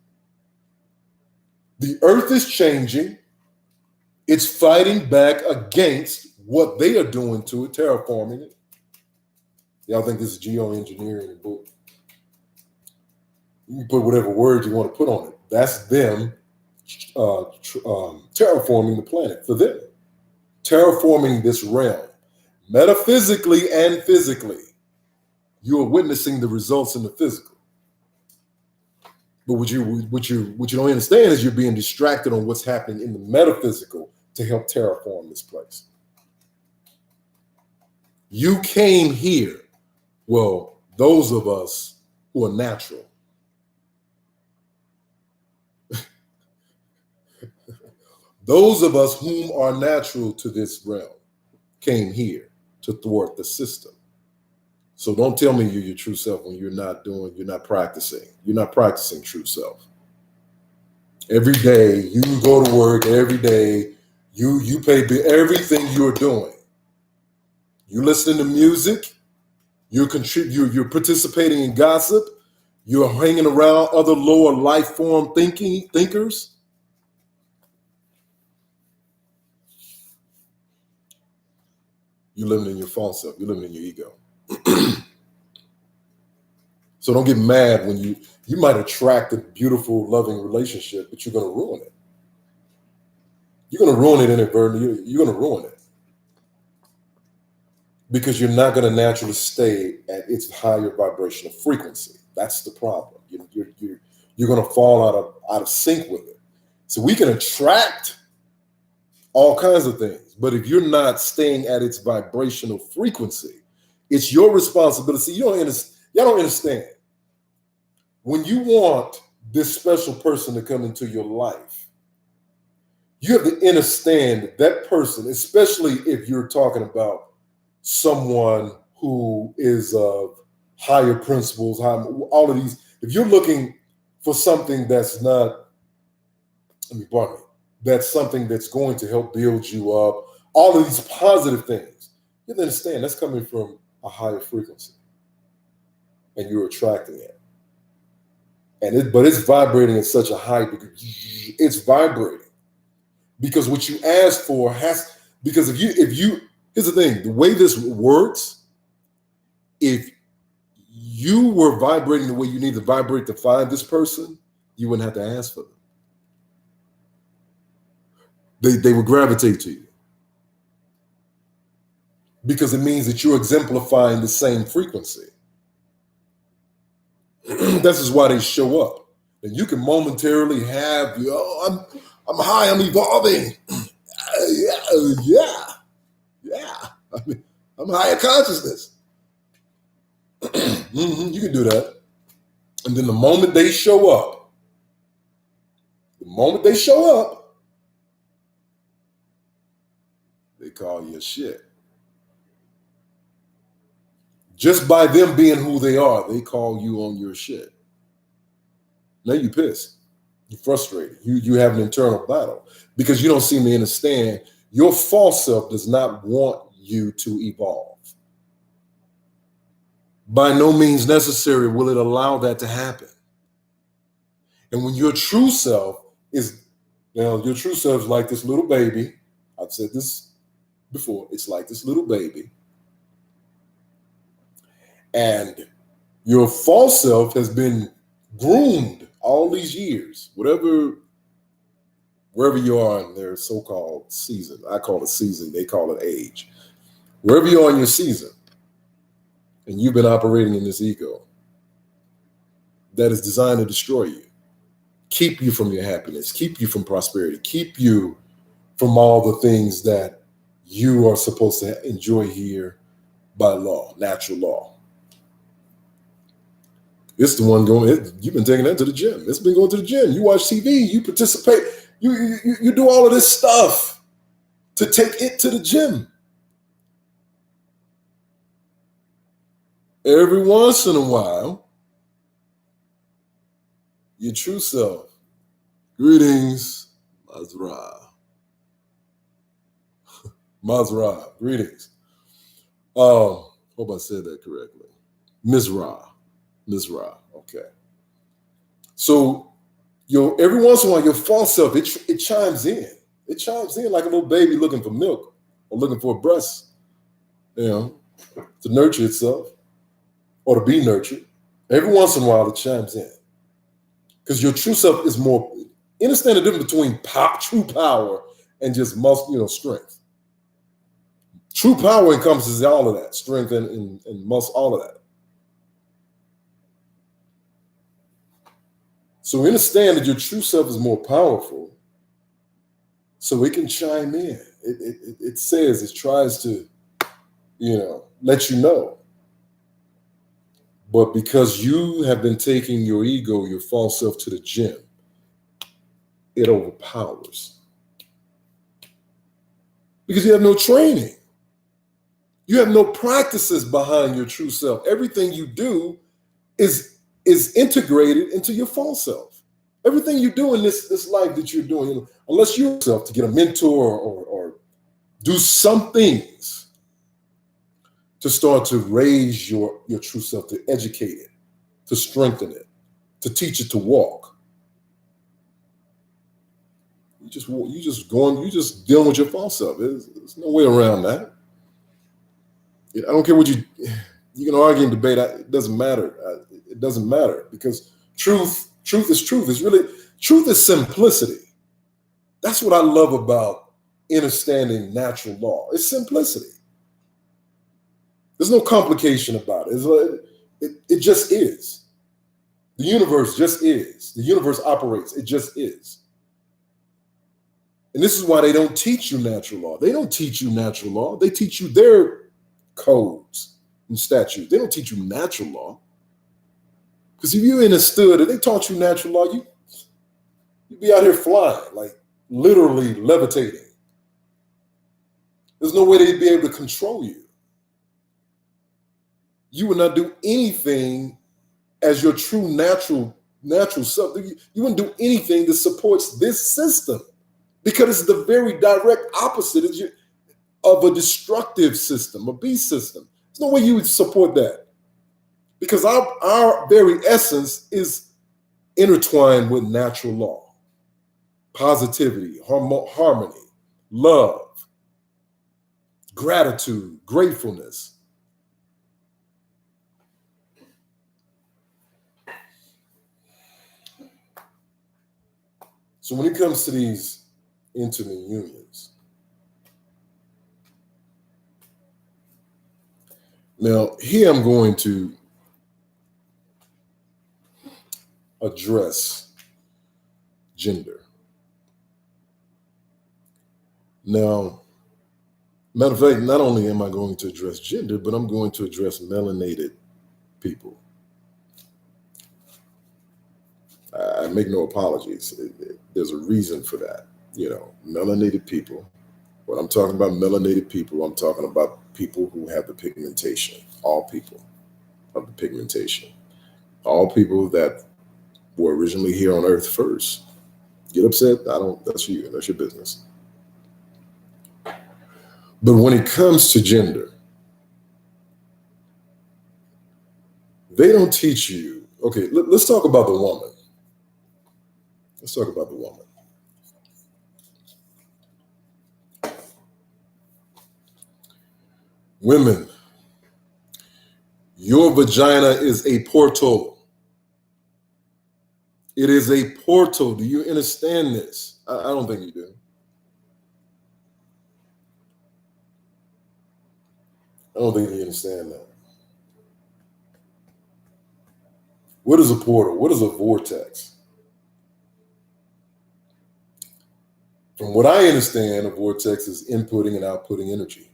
The earth is changing. It's fighting back against what they are doing to it, terraforming it. Y'all think this is geoengineering book? You can put whatever word you want to put on it. That's them terraforming the planet for them. Terraforming this realm, metaphysically and physically. You are witnessing the results in the physical. But what you don't understand is you're being distracted on what's happening in the metaphysical to help terraform this place. You came here. Well, those of us who are natural. Those of us whom are natural to this realm came here to thwart the system. So don't tell me you're your true self when you're not practicing. You're not practicing true self. Every day you go to work, every day you pay everything you're doing. You listen to music, you're participating in gossip, you're hanging around other lower life form thinkers. You're living in your false self. You're living in your ego. So don't get mad when you might attract a beautiful, loving relationship, but you're going to ruin it. You're going to ruin it inadvertently. You're going to ruin it because you're not going to naturally stay at its higher vibrational frequency. That's the problem. You're going to fall out of sync with it. So we can attract all kinds of things. But if you're not staying at its vibrational frequency, it's your responsibility. Y'all don't understand. When you want this special person to come into your life, you have to understand that person, especially if you're talking about someone who is of higher principles, all of these. If you're looking for something that's not, that's something that's going to help build you up, all of these positive things, you have to understand that's coming from a higher frequency, and you're attracting it. But it's vibrating at such a high degree. It's vibrating because what you ask for because if you here's the thing, the way this works, if you were vibrating the way you need to vibrate to find this person, you wouldn't have to ask for them. They would gravitate to you because it means that you're exemplifying the same frequency. This is why they show up. And you can momentarily have, I'm high, I'm evolving. Yeah. I'm higher consciousness. You can do that. And then the moment they show up, they call you a shit. Just by them being who they are, they call you on your shit. Now you pissed. You're frustrated. You have an internal battle because you don't seem to understand your false self does not want you to evolve. By no means necessary will it allow that to happen. And when your true self is, your true self is like this little baby. I've said this before. It's like this little baby. And your false self has been groomed all these years, wherever you are in their so-called season. I call it season, they call it age. Wherever you are in your season, and you've been operating in this ego that is designed to destroy you, keep you from your happiness, keep you from prosperity, keep you from all the things that you are supposed to enjoy here by law, natural law. It's the one you've been taking that to the gym. It's been going to the gym. You watch TV, you participate, you do all of this stuff to take it to the gym. Every once in a while, your true self, greetings, Mazra, greetings. Hope I said that correctly. Mizra, okay. So every once in a while, your false self, it chimes in. It chimes in like a little baby looking for milk or looking for a breast, to nurture itself or to be nurtured. Every once in a while, it chimes in. Because your true self is more, understand the difference between true power and just muscle, strength. True power encompasses all of that, strength and muscle, all of that. So understand that your true self is more powerful, so it can chime in. It says, it tries to, let you know. But because you have been taking your ego, your false self to the gym, it overpowers. Because you have no training. You have no practices behind your true self. Everything you do is integrated into your false self. Everything you do in this life that you're doing, unless you yourself to get a mentor or do some things to start to raise your true self, to educate it, to strengthen it, to teach it to walk. You just dealing with your false self. There's no way around that. I don't care what you can argue and debate. It doesn't matter. It doesn't matter because truth is truth. It's really, truth is simplicity. That's what I love about understanding natural law. It's simplicity. There's no complication about it. It just is. The universe just is. The universe operates. It just is. And this is why they don't teach you natural law. They don't teach you natural law. They teach you their codes and statutes. They don't teach you natural law. Because if you understood it, they taught you natural law, you'd be out here flying, like literally levitating. There's no way they'd be able to control you. You would not do anything as your true natural self. You wouldn't do anything that supports this system because it's the very direct opposite of a destructive system, a beast system. There's no way you would support that because our very essence is intertwined with natural law, positivity, harmony, love, gratitude, gratefulness. So when it comes to these intimate unions, now here I'm going to address gender. Now, matter of fact, not only am I going to address gender, but I'm going to address melanated people. I make no apologies. There's a reason for that. Melanated people. When I'm talking about melanated people, I'm talking about people who have the pigmentation. All people have the pigmentation. All people that were originally here on Earth first. Get upset? That's you. That's your business. But when it comes to gender, they don't teach you. Okay, let's talk about the woman. Let's talk about the woman. Women, your vagina is a portal. It is a portal. Do you understand this? I don't think you do. I don't think you understand that. What is a portal? What is a vortex? From what I understand, a vortex is inputting and outputting energy.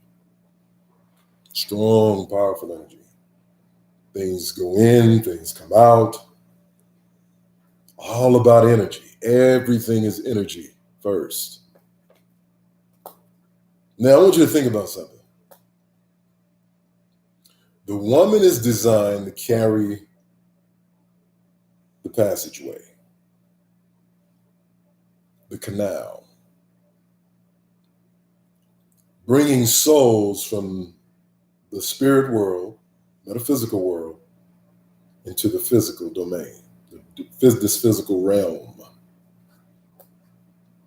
Strong, powerful energy. Things go in, things come out. All about energy. Everything is energy first. Now, I want you to think about something. The woman is designed to carry the passageway, the canal, bringing souls from the spirit world, metaphysical world, into the physical domain, this physical realm.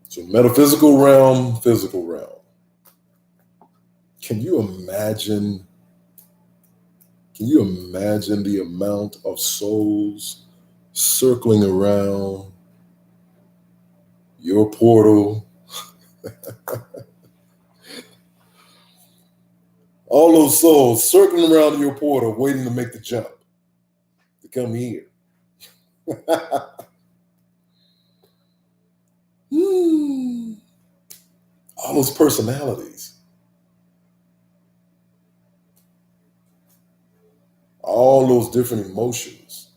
So metaphysical realm, physical realm. Can you imagine the amount of souls circling around your portal? All those souls circling around your portal, waiting to make the jump, to come here. All those personalities. All those different emotions.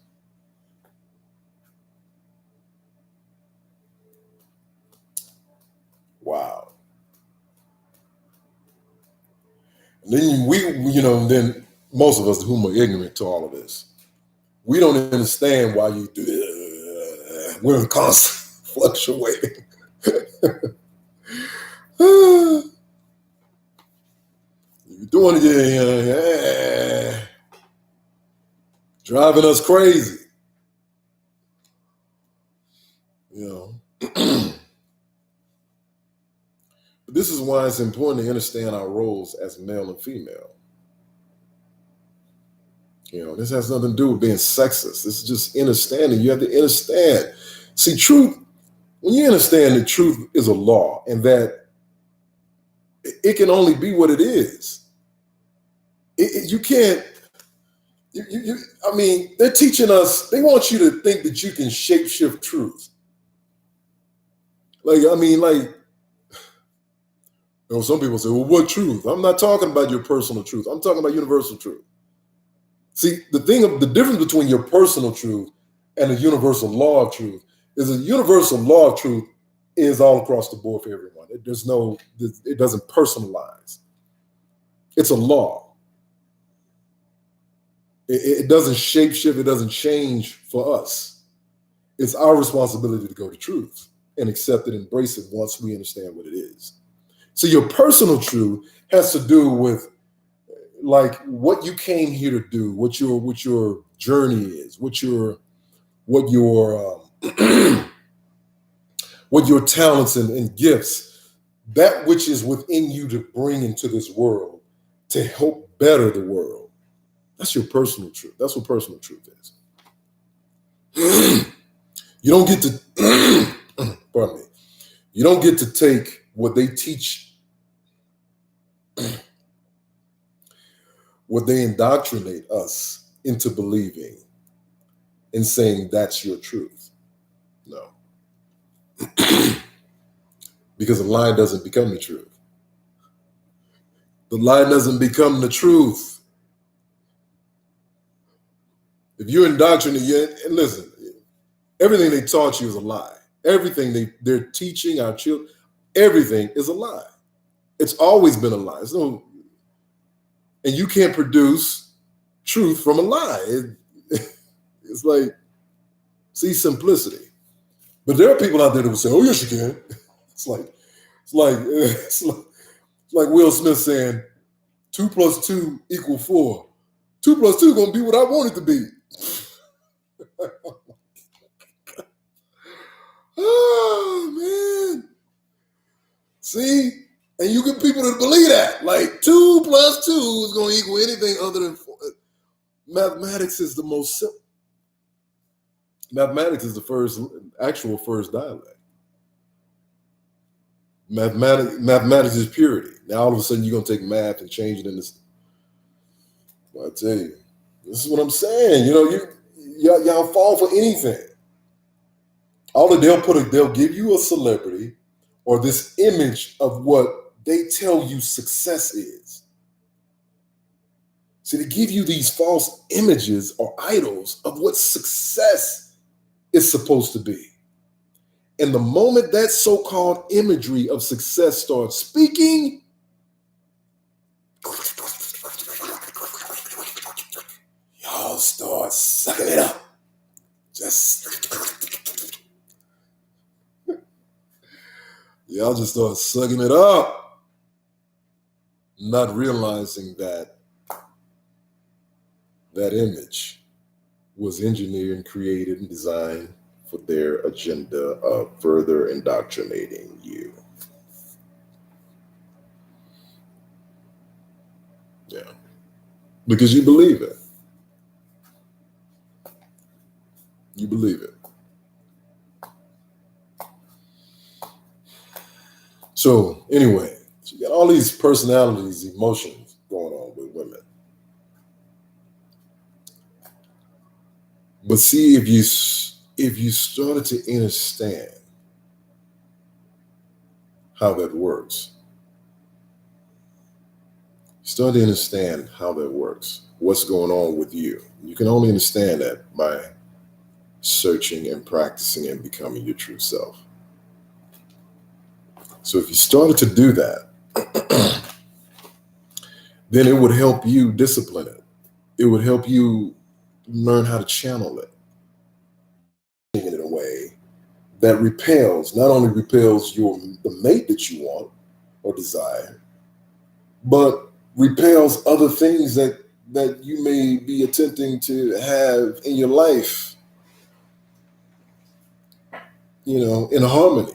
Wow. And then then most of us whom are ignorant to all of this, we don't understand why you do this. We're in constant fluctuating. You're doing it, driving us crazy. This is why it's important to understand our roles as male and female. This has nothing to do with being sexist. This is just understanding. You have to understand. See, truth, when you understand that truth is a law and that it can only be what it is, you can't, they're teaching us, they want you to think that you can shapeshift truth. You know, some people say, well, what truth? I'm not talking about your personal truth. I'm talking about universal truth. See, the difference between your personal truth and a universal law of truth is a universal law of truth is all across the board for everyone. It doesn't personalize. It's a law. It doesn't shapeshift. It doesn't change for us. It's our responsibility to go to truth and accept it, embrace it once we understand what it is. So your personal truth has to do with like what you came here to do, what your journey is, what your what your talents and gifts, that which is within you to bring into this world to help better the world. That's your personal truth. That's what personal truth is. You don't get to, pardon me, you don't get to take what they teach, what they indoctrinate us into believing and saying that's your truth. No. Because the lie doesn't become the truth. The lie doesn't become the truth. If you're indoctrinated, and listen, everything they taught you is a lie. Everything they're teaching our children, everything is a lie. It's always been a lie. And you can't produce truth from a lie. It's like, see, simplicity. But there are people out there that will say, "Oh, yes, you can." It's like Will Smith saying, 2 + 2 = 4. 2 + 2 gonna be what I want it to be. Oh man. See? And you get people to believe that. Like 2 + 2 is gonna equal anything other than 4. Mathematics is the most simple. Mathematics is the actual first dialect. Mathematics is purity. Now all of a sudden you're gonna take math and change it into. Well, I tell you, this is what I'm saying. You know, y'all fall for anything. They'll give you a celebrity or this image of what they tell you success is. So they give you these false images or idols of what success is supposed to be. And the moment that so-called imagery of success starts speaking, y'all start sucking it up. Y'all just start sucking it up, not realizing that image was engineered and created and designed for their agenda of further indoctrinating you. Yeah. Because you believe it. You believe it. So anyway, you got all these personalities, emotions going on with women. But see, if you started to understand how that works, start to understand how that works, what's going on with you. You can only understand that by searching and practicing and becoming your true self. So if you started to do that, then it would help you discipline it. It would help you learn how to channel it in a way that not only repels the mate that you want or desire, but repels other things that you may be attempting to have in your life, in harmony.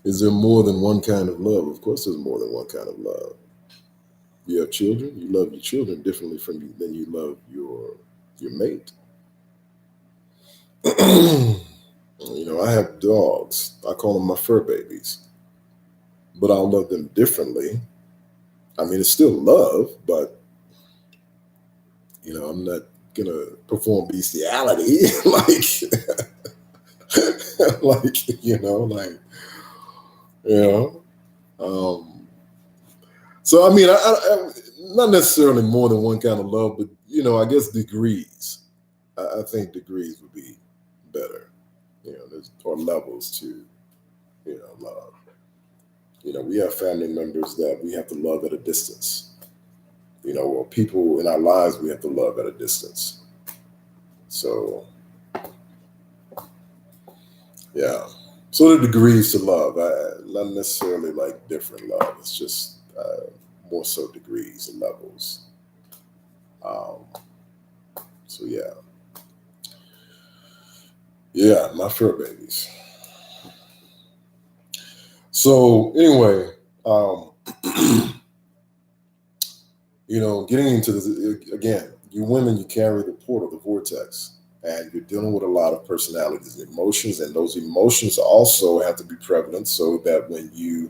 Is there more than one kind of love? Of course there's more than one kind of love. You have children, you love your children differently than you love your mate. I have dogs. I call them my fur babies. But I'll love them differently. I mean, it's still love, but I'm not gonna perform bestiality like like, you know. So I mean, not necessarily more than one kind of love, but I guess degrees. I think degrees would be better. There's or levels to love. We have family members that we have to love at a distance. Or people in our lives we have to love at a distance. So yeah. So the degrees to love, not necessarily like different love. It's just more so degrees and levels. Um, so yeah, my fur babies. So anyway, getting into this again, you women, you carry the portal, the vortex, and you're dealing with a lot of personalities and emotions, and those emotions also have to be prevalent so that when you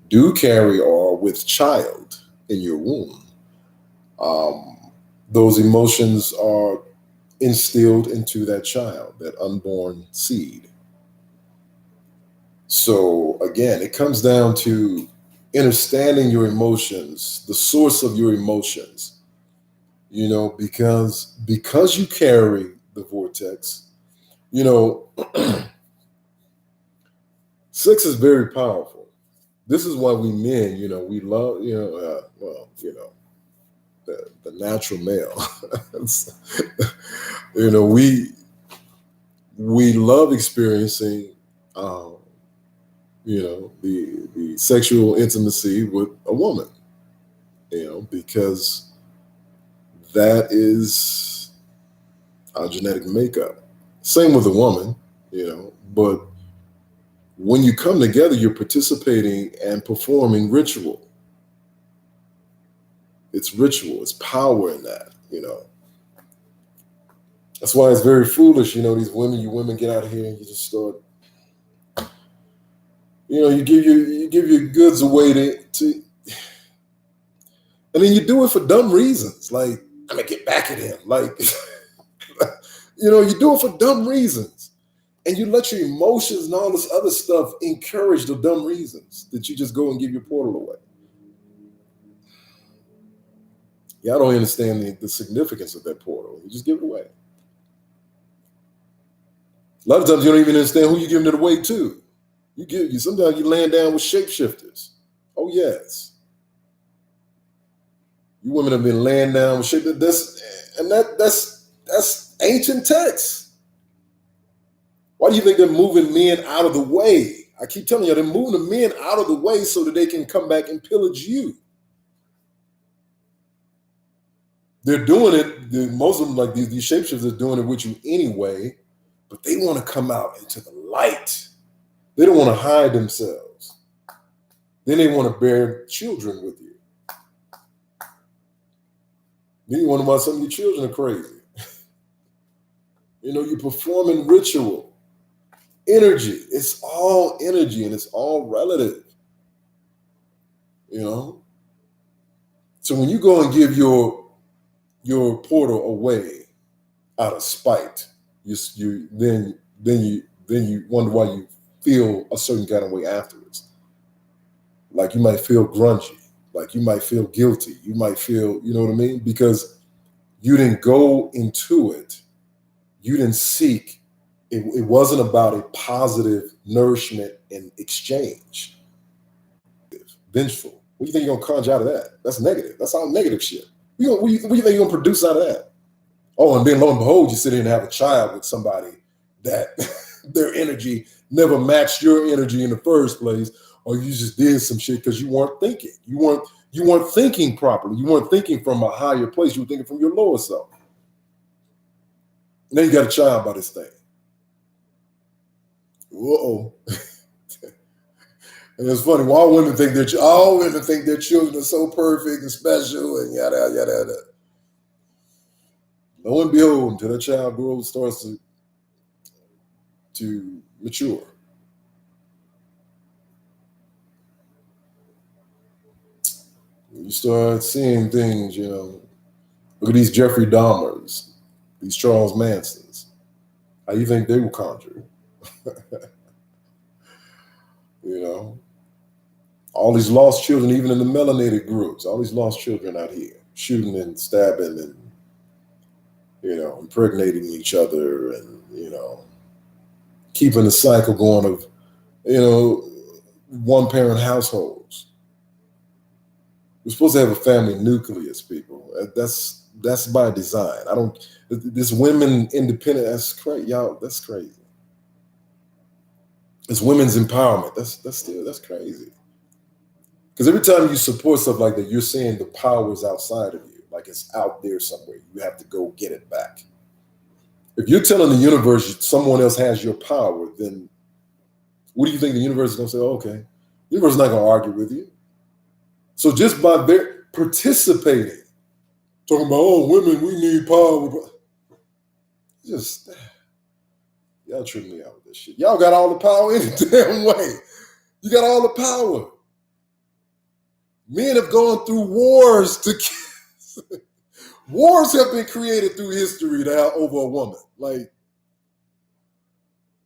do carry or with child in your womb, those emotions are instilled into that child, that unborn seed. So again, it comes down to understanding your emotions, the source of your emotions, because you carry the vortex, sex is very powerful. This is why we men, we love, the natural male. We love experiencing, um, the sexual intimacy with a woman, because that is our genetic makeup. Same with a woman, but when you come together, you're participating and performing ritual. It's ritual, it's power in that. That's why it's very foolish, these women, you women get out here and you just start, you give your goods away to and then you do it for dumb reasons. Like, I'm gonna get back at him. Like, you do it for dumb reasons. And you let your emotions and all this other stuff encourage the dumb reasons that you just go and give your portal away. Y'all don't understand the significance of that portal. You just give it away. A lot of times you don't even understand who you're giving it away to. Sometimes you're laying down with shapeshifters. Oh yes. You women have been laying down with shapeshifters. That's ancient text. Why do you think they're moving men out of the way? I keep telling you, they're moving the men out of the way so that they can come back and pillage you. They're doing it, most of them, like these shapeshifters, are doing it with you anyway, but they want to come out into the light. They don't want to hide themselves. Then they want to bear children with you. Then you wonder why some of your children are crazy. You're performing ritual. Energy. It's all energy and it's all relative. So when you go and give your portal away out of spite, then you wonder why you feel a certain kind of way afterwards. Like you might feel grungy, like you might feel guilty, you might feel, you know what I mean? Because you didn't go into it, you didn't seek. It wasn't about a positive nourishment and exchange. Vengeful. What do you think you're gonna conjure out of that? That's negative. That's all negative shit. What do you think you're gonna produce out of that? Oh, and then lo and behold, you sit here and have a child with somebody that their energy never matched your energy in the first place, or you just did some shit because you weren't thinking. You weren't thinking properly. You weren't thinking from a higher place. You were thinking from your lower self. And then you got a child by this thing. Whoa. And it's funny. All women think their children are so perfect and special and yada yada yada. Lo and behold, until that child grows, starts to mature. You start seeing things, Look at these Jeffrey Dahmers, these Charles Mansons. How you think they were conjured? You know, all these lost children, even in the melanated groups, all these lost children out here shooting and stabbing and, impregnating each other and, keeping the cycle going of, one parent households. We're supposed to have a family nucleus, people. That's by design. This women independent, that's crazy. Y'all, that's crazy. It's women's empowerment. That's crazy. Because every time you support stuff like that, you're saying the power is outside of you. Like it's out there somewhere. You have to go get it back. If you're telling the universe someone else has your power, then what do you think the universe is going to say? Oh, okay. The universe is not going to argue with you. So just by participating, talking about, oh, women, we need power. Just, y'all trip me out with this shit. Y'all got all the power any damn way. You got all the power. Men have gone through wars wars have been created through history over a woman. Like,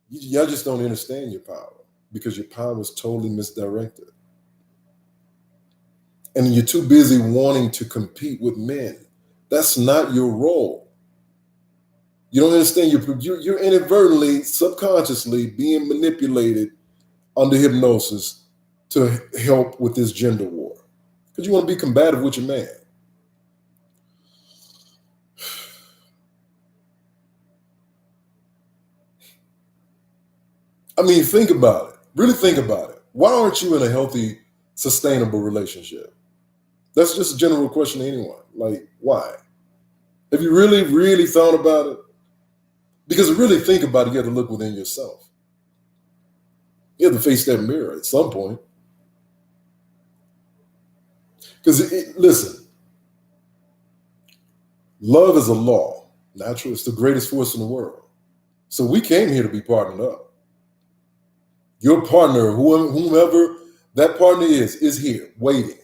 y'all just don't understand your power because your power is totally misdirected. And you're too busy wanting to compete with men. That's not your role. You don't understand. You're inadvertently, subconsciously being manipulated under hypnosis to help with this gender war. Because you want to be combative with your man. I mean, think about it. Really think about it. Why aren't you in a healthy, sustainable relationship? That's just a general question to anyone. Like, why? Have you really, really thought about it? Because to really think about it, you have to look within yourself. You have to face that mirror at some point. Because, listen, love is a law. Natural. It's the greatest force in the world. So we came here to be partnered up. Your partner, whomever that partner is here waiting.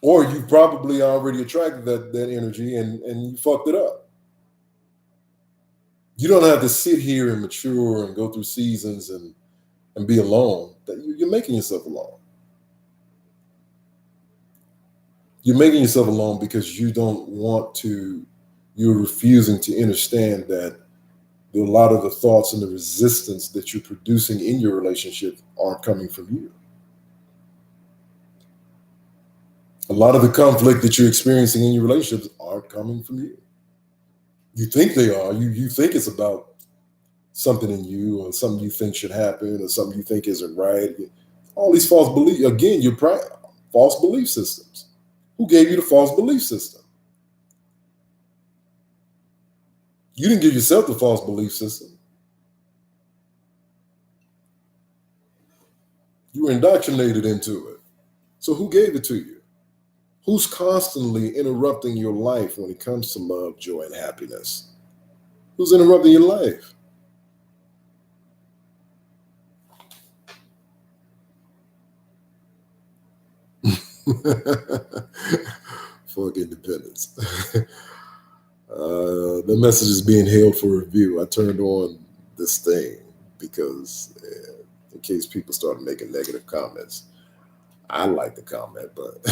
Or you probably already attracted that energy and you fucked it up. You don't have to sit here and mature and go through seasons and be alone. You're making yourself alone. You're making yourself alone because you don't want to, you're refusing to understand that a lot of the thoughts and the resistance that you're producing in your relationship aren't coming from you. A lot of the conflict that you're experiencing in your relationships aren't coming from you. You think they are. You think it's about something in you or something you think should happen or something you think isn't right. All these false beliefs. Again, false belief systems. Who gave you the false belief system? You didn't give yourself the false belief system. You were indoctrinated into it. So who gave it to you? Who's constantly interrupting your life when it comes to love, joy, and happiness? Who's interrupting your life? Fuck independence. The message is being held for review. I turned on this thing because in case people started making negative comments. I like the comment, but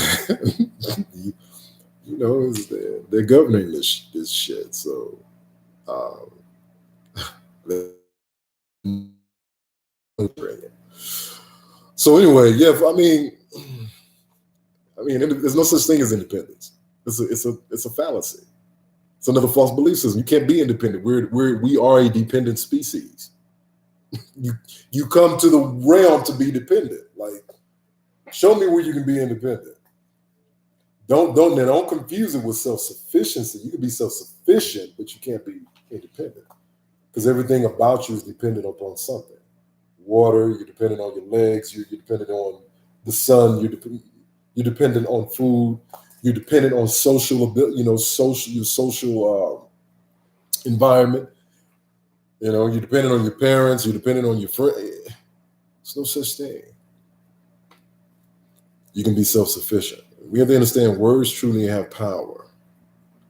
they're governing this shit. So so anyway, yeah. I mean, there's no such thing as independence. It's a fallacy. It's another false belief system. You can't be independent. We are a dependent species. You come to the realm to be dependent. Like, show me where you can be independent. Don't confuse it with self-sufficiency. You can be self-sufficient, but you can't be independent because everything about you is dependent upon something. Water, you're dependent on your legs. You're dependent on the sun. You're dependent on food. You're dependent on social ability. Your social environment. You're dependent on your parents. You're dependent on your friends. There's no such thing. You can be self-sufficient. We have to understand words truly have power.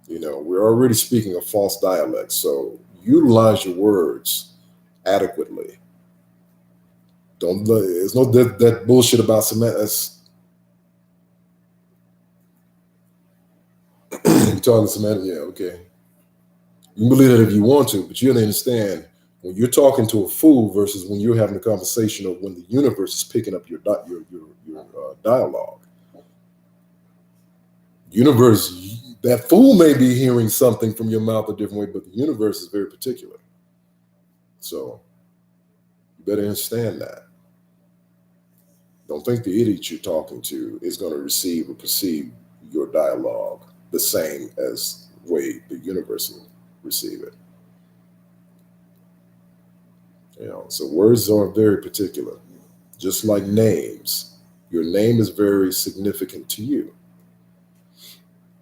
We're already speaking a false dialect. So utilize your words adequately. There's no that bullshit about semantics. You're talking semantics, yeah, okay. You can believe that if you want to, but you have to understand when you're talking to a fool versus when you're having a conversation, or when the universe is picking up your dialogue. Universe, that fool may be hearing something from your mouth a different way, but the universe is very particular. So you better understand that. Don't think the idiot you're talking to is going to receive or perceive your dialogue the same as the way the universe will receive it. So words are very particular. Just like names, your name is very significant to you.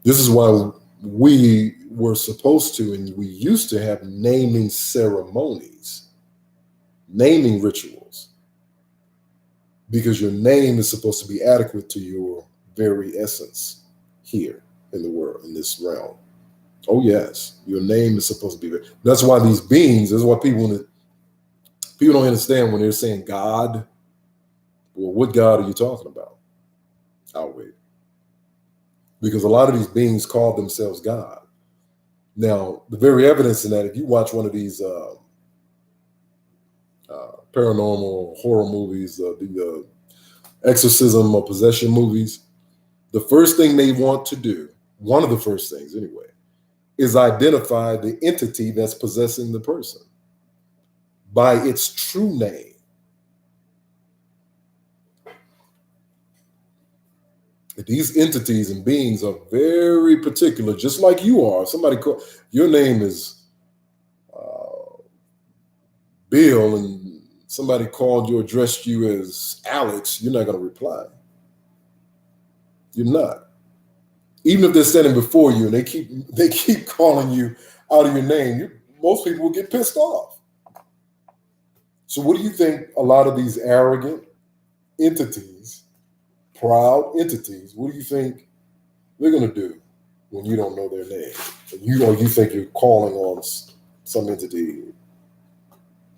This is why we were supposed to, and we used to have naming ceremonies, naming rituals, because your name is supposed to be adequate to your very essence here in the world, in this realm. Oh yes, your name is supposed to be. That's why these beings. That's why people don't understand when they're saying God. Well, what God are you talking about? I'll wait. Because a lot of these beings call themselves God. Now, the very evidence in that, if you watch one of these paranormal horror movies, the exorcism or possession movies, the first thing they want to do, one of the first things anyway, is identify the entity that's possessing the person by its true name. These entities and beings are very particular, just like you are. Somebody call your name is Bill, and somebody called you, addressed you as Alex. You're not going to reply. You're not. Even if they're standing before you and they keep calling you out of your name, most people will get pissed off. So, what do you think? A lot of these arrogant entities, proud entities, what do you think they're going to do when you don't know their name? You think you're calling on some entity,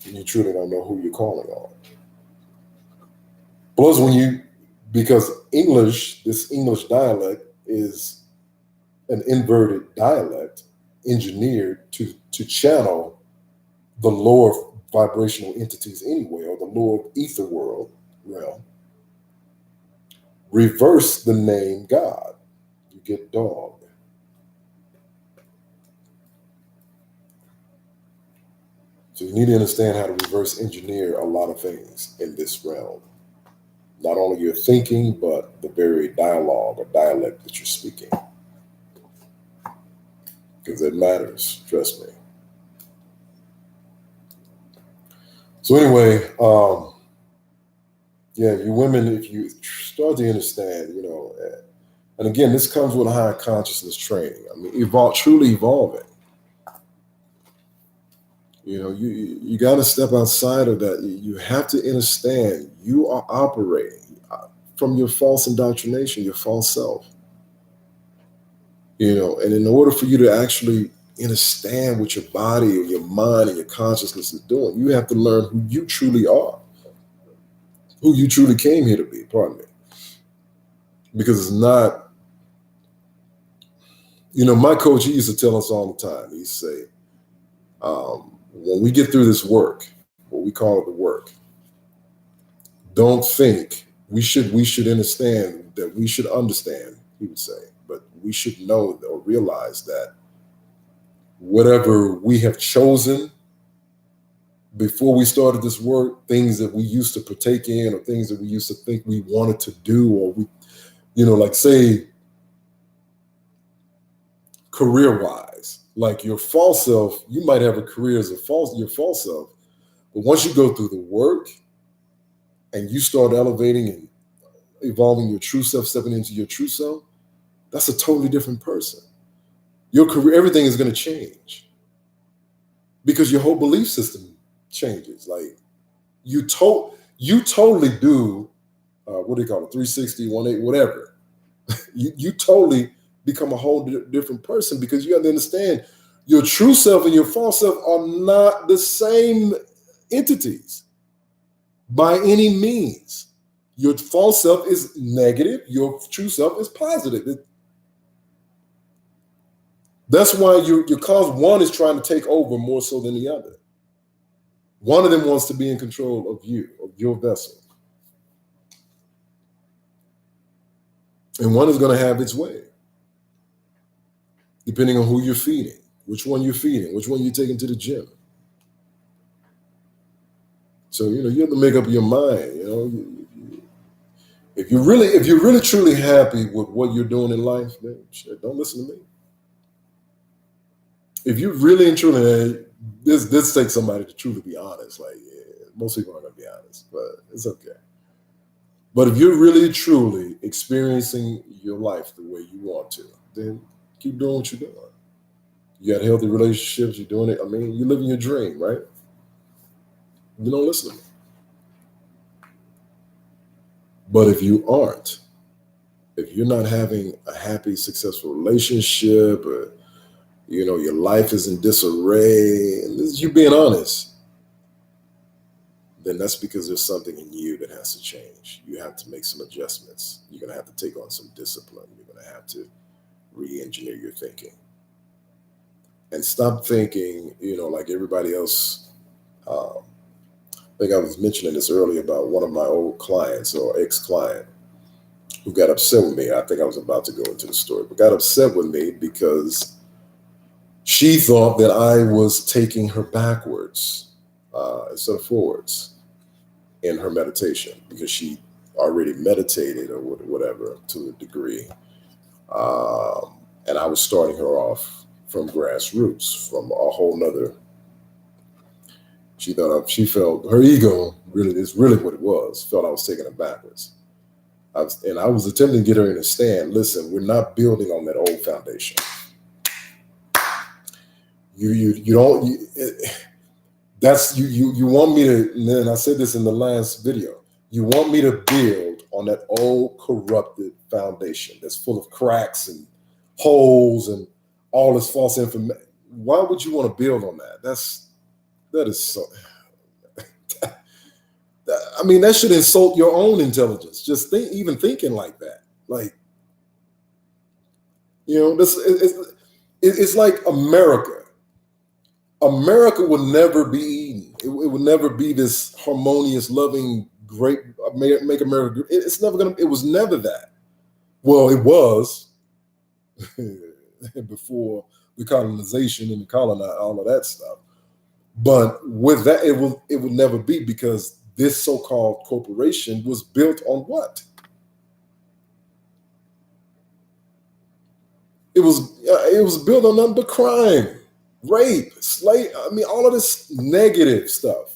and you truly don't know who you're calling on. Plus, because this English dialect is an inverted dialect engineered to channel the lower vibrational entities anyway, or the lower ether world realm. Reverse the name God, you get dog. So you need to understand how to reverse engineer a lot of things in this realm. Not only your thinking, but the very dialogue or dialect that you're speaking. Because it matters, trust me. So anyway, you women, if you start to understand, and again, this comes with a higher consciousness training. I mean, truly evolving. You got to step outside of that. You have to understand you are operating from your false indoctrination, your false self. And in order for you to actually understand what your body or your mind and your consciousness is doing, you have to learn who you truly are, who you truly came here to be, pardon me. Because it's not, my coach, he used to tell us all the time, he used to say, when we get through this work, what we call it the work, don't think we should understand that we should understand, he would say, but we should know or realize that whatever we have chosen before we started this work, things that we used to partake in or things that we used to think we wanted to do, or we, like say career-wise, like your false self, you might have a career as your false self, but once you go through the work and you start elevating and evolving your true self, stepping into your true self, that's a totally different person. Your career, everything is going to change because your whole belief system changes. Like you totally do, what do you call it? 360, 180, whatever. you totally become a whole different person because you have to understand your true self and your false self are not the same entities by any means. Your false self is negative. Your true self is positive. That's why your cause one is trying to take over more so than the other. One of them wants to be in control of you, of your vessel. And one is going to have its way, depending on who you're feeding, which one you're feeding, which one you're taking to the gym. So, you have to make up your mind, If you're really truly happy with what you're doing in life, then shit, don't listen to me. If you really and truly, this takes somebody to truly be honest. Like, yeah, most people aren't going to be honest, but it's okay. But if you're really truly experiencing your life the way you want to, then keep doing what you're doing. You got healthy relationships, you're doing it. I mean, you're living your dream, right? You don't listen to me. But if you aren't, if you're not having a happy, successful relationship, or your life is in disarray, and this is you being honest, then that's because there's something in you that has to change. You have to make some adjustments. You're going to have to take on some discipline. You're going to have to re-engineer your thinking. And stop thinking, like everybody else. I think I was mentioning this earlier about one of my old clients or ex-client who got upset with me. I think I was about to go into the story, but got upset with me because she thought that I was taking her backwards instead of forwards in her meditation, because she already meditated or whatever to a degree. And I was starting her off from grassroots, from a whole nother. She felt her ego really is really what it was. Felt I was taking her backwards. I was attempting to get her to understand. Listen, we're not building on that old foundation. You want me to. And then I said this in the last video. You want me to build on that old corrupted foundation that's full of cracks and holes and all this false information. Why would you want to build on that? That is so. I mean, that should insult your own intelligence. Just even thinking like that. Like, it's like America. America will never be Eden. It will never be this harmonious, loving, great, make America great. It's never gonna. It was never that. Well, it was before the colonization and the colonize, all of that stuff. But with that, it will never be, because this so-called corporation was built on what? It was built on nothing but crime, rape, slave. I mean, all of this negative stuff.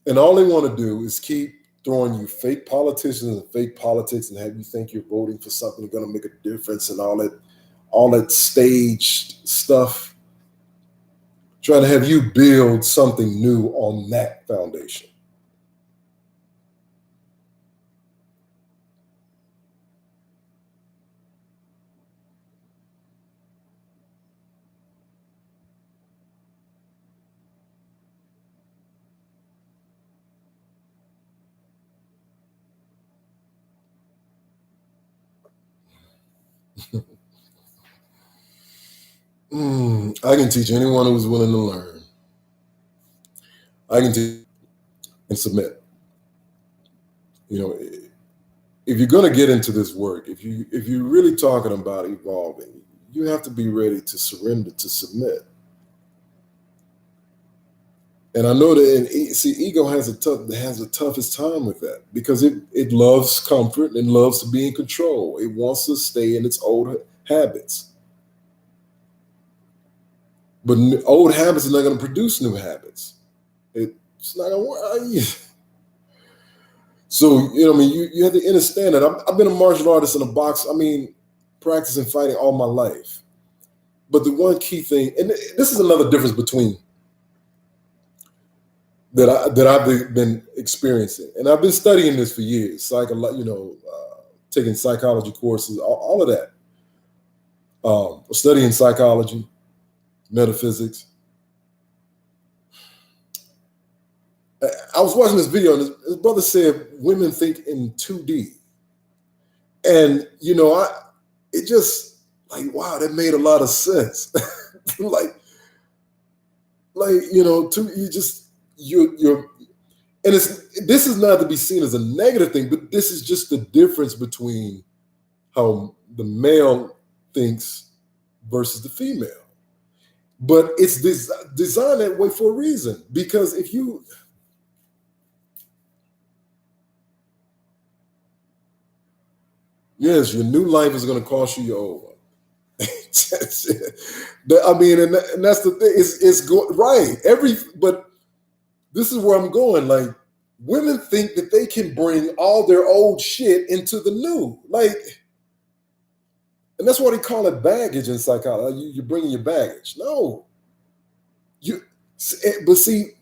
And all they want to do is keep throwing you fake politicians and fake politics and have you think you're voting for something that's going to make a difference, and all that staged stuff. Trying to have you build something new on that foundation. I can teach anyone who's willing to learn. I can teach and submit. If you're going to get into this work, if you're really talking about evolving, you have to be ready to surrender, to submit. And I know that, ego has the toughest time with that, because it loves comfort and loves to be in control. It wants to stay in its old habits. But old habits are not going to produce new habits. It's not going to work. So, you have to understand that I've been a martial artist and a boxer. Practicing fighting all my life. But the one key thing, and this is another difference between that I've been experiencing, and I've been studying this for years. Taking psychology courses, all of that. Studying psychology, metaphysics. I was watching this video, and his brother said women think in 2D. And, it just, like, wow, that made a lot of sense. like, you're, and this is not to be seen as a negative thing, but this is just the difference between how the male thinks versus the female. But it's designed that way for a reason. Because yes, your new life is going to cost you your old one. I mean, and that's the thing. It's right. But this is where I'm going. Like, women think that they can bring all their old shit into the new. Like, and that's why they call it baggage in psychology. You're bringing your baggage. No. But see,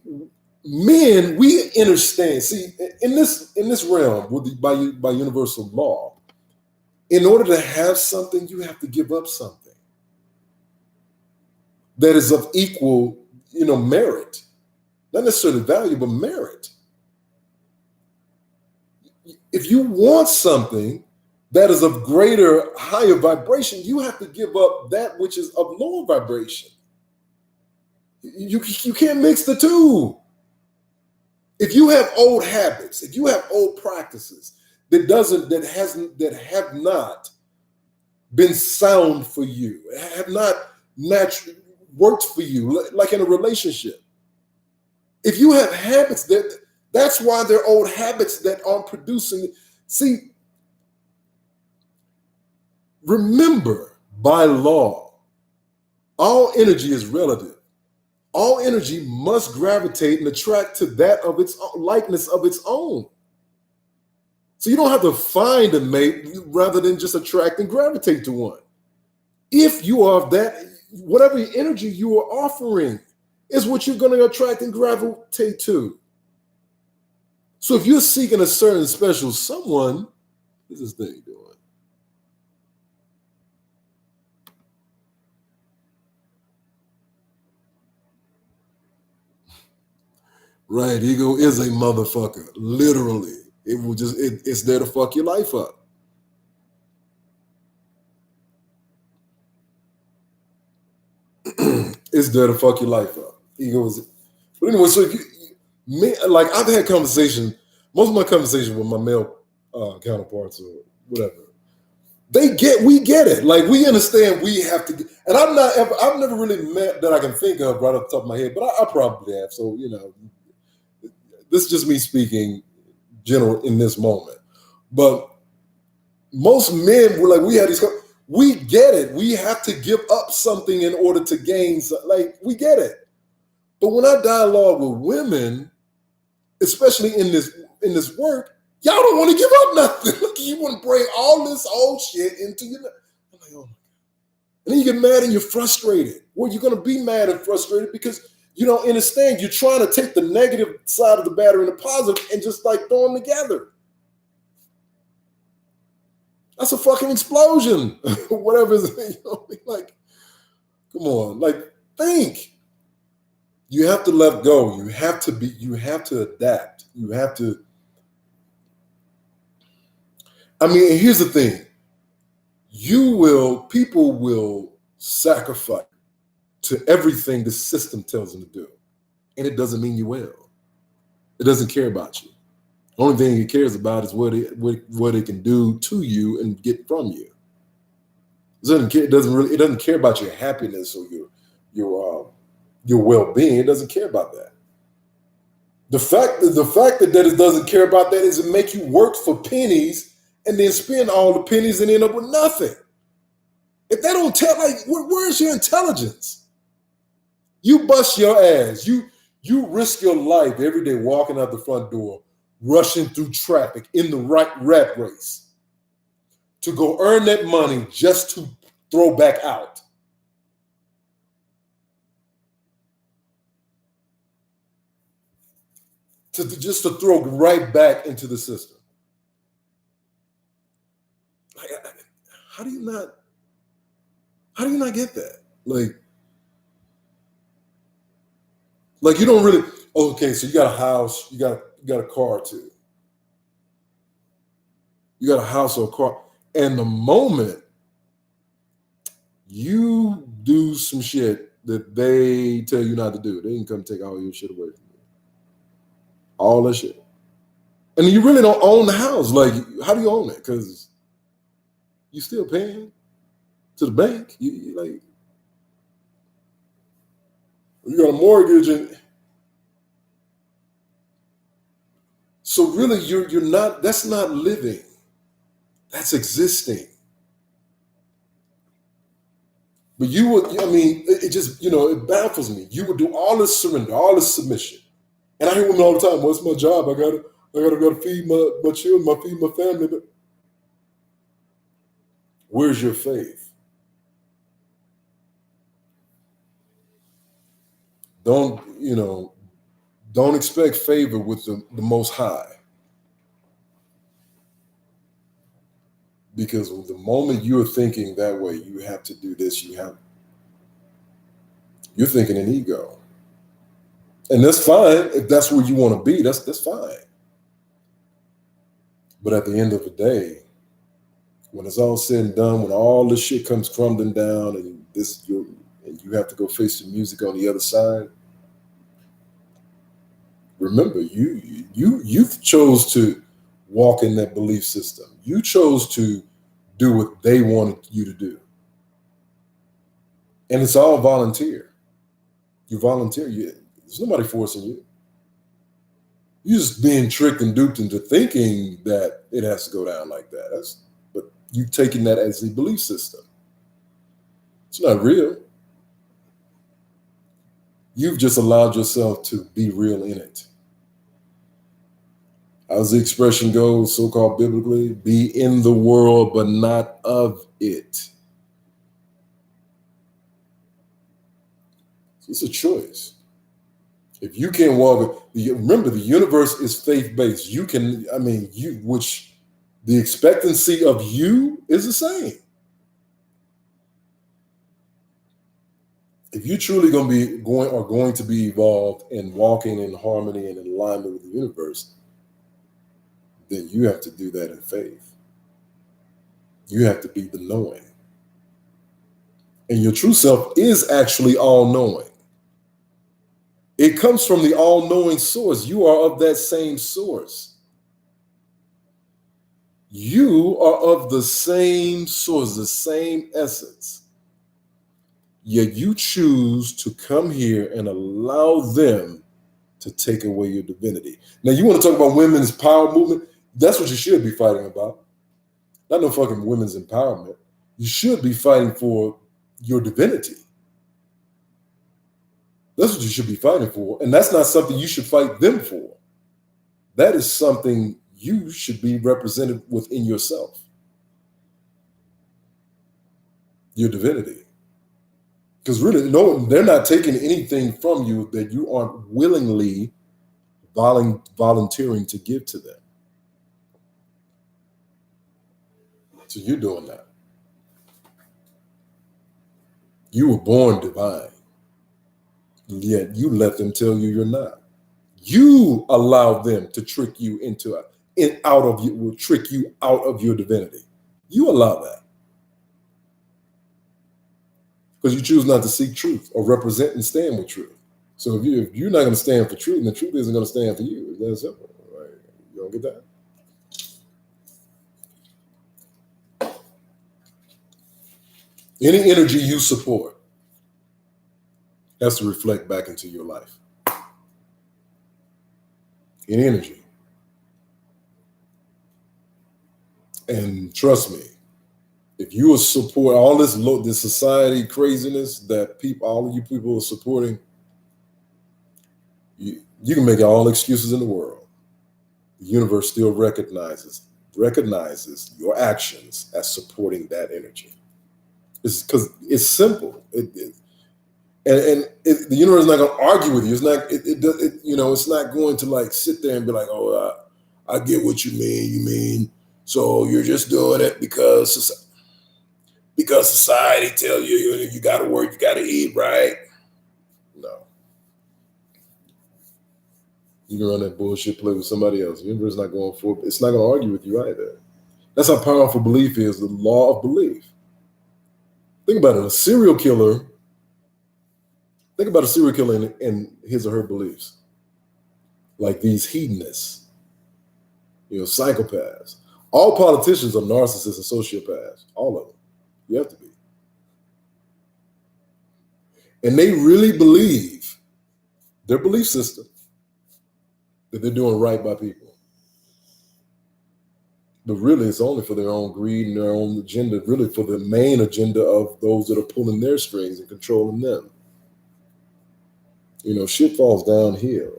men, we understand. See, in this realm, by universal law, in order to have something, you have to give up something that is of equal, merit. Not necessarily value, but merit. If you want something that is of greater, higher vibration, you have to give up that which is of lower vibration. You can't mix the two. If you have old habits, if you have old practices that have not been sound for you, have not naturally worked for you, like in a relationship. If you have habits that's why they're old habits that aren't producing. See, remember, by law, all energy is relative. All energy must gravitate and attract to that of its likeness of its own. So you don't have to find a mate rather than just attract and gravitate to one. If you are that, whatever energy you are offering is what you're going to attract and gravitate to. So if you're seeking a certain special someone, what's this thing doing? Right, ego is a motherfucker, literally. It's there to fuck your life up. It's there to fuck your life up. Ego is, but anyway, so like I've had conversations, most of my conversations with my male counterparts or whatever, we get it. Like, we understand we have to, and I've never really met that I can think of right off the top of my head, but I probably have. So, this is just me speaking general in this moment. But most men were like, we get it. We have to give up something in order to gain. Like, we get it. But when I dialogue with women, especially in this work, y'all don't want to give up nothing. Look, you want to bring all this old shit into your. I'm like, oh my God. And then you get mad and you're frustrated. Well, you're going to be mad and frustrated because you don't understand. You're trying to take the negative side of the battery and the positive and just like throw them together. That's a fucking explosion. Whatever is, like, come on, like, think. You have to let go. You have to adapt. You have to. I mean, here's the thing. People will sacrifice to everything the system tells them to do. And it doesn't mean you will. It doesn't care about you. The only thing it cares about is what it can do to you and get from you. It doesn't care about your happiness or your well-being. It doesn't care about that. The fact that it doesn't care about that is it make you work for pennies and then spend all the pennies and end up with nothing. If they don't tell, like, where's your intelligence? You bust your ass. You risk your life every day walking out the front door, rushing through traffic in the rat race to go earn that money just to throw back out. Just to throw right back into the system. How do you not get that? Like you don't really, Okay, so you got a house, you got a car too. You got a house or a car. And the moment you do some shit that they tell you not to do, they can come take all your shit away from you. All that shit. And you really don't own the house. Like, how do you own it? Because you still paying to the bank. You like, you got a mortgage, and so really you're not. That's not living. That's existing. But you would. I mean, it just it baffles me. You would do all this surrender, all this submission, and I hear women all the time. What's my job? I gotta feed my children. Feed my family. But where's your faith? Don't expect favor with the Most High, because the moment you're thinking that way, you have to do this. You're thinking an ego, and that's fine if that's where you want to be. That's fine. But at the end of the day, when it's all said and done, when all this shit comes crumbling down, and you have to go face the music on the other side, remember you chose to walk in that belief system. You chose to do what they wanted you to do, and it's all volunteer. You volunteer. There's nobody forcing you. You're just being tricked and duped into thinking that it has to go down like that. But you've taken that as a belief system. It's not real. You've just allowed yourself to be real in it. As the expression goes, so-called biblically, be in the world, but not of it. It's a choice. If you can't walk it, remember the universe is faith-based. Which the expectancy of you is the same. If you're truly going to be evolved and walking in harmony and in alignment with the universe, then you have to do that in faith. You have to be the knowing. And your true self is actually all-knowing. It comes from the all-knowing source. You are of that same source. You are of the same source, the same essence. Yet you choose to come here and allow them to take away your divinity. Now, you want to talk about women's power movement? That's what you should be fighting about. Not no fucking women's empowerment. You should be fighting for your divinity. That's what you should be fighting for. And that's not something you should fight them for. That is something you should be represented within yourself. Your divinity. Because really, no, they're not taking anything from you that you aren't willingly volunteering to give to them. So you're doing that. You were born divine. Yet you let them tell you you're not. You allow them to trick you trick you out of your divinity. You allow that. Because you choose not to seek truth or represent and stand with truth. So if you're not going to stand for truth, then the truth isn't going to stand for you. It's that simple. Right? You don't get that? Any energy you support has to reflect back into your life. Any energy. And trust me, if you will support all this society craziness that all of you people are supporting, you can make all excuses in the world. The universe still recognizes your actions as supporting that energy. It's because it's simple. The universe is not going to argue with you. It's not. It's not going to like sit there and be like, "Oh, I get what you mean. You mean so you're just doing it because society tell you got to work, you got to eat, right?" No. You can run that bullshit play with somebody else. The universe is not going for it. It's not going to argue with you either. That's how powerful belief is, the law of belief. Think about it. Think about a serial killer and his or her beliefs. Like these hedonists, psychopaths. All politicians are narcissists and sociopaths. All of them. You have to be. And they really believe their belief system that they're doing right by people. But really, it's only for their own greed and their own agenda, really for the main agenda of those that are pulling their strings and controlling them. Shit falls downhill.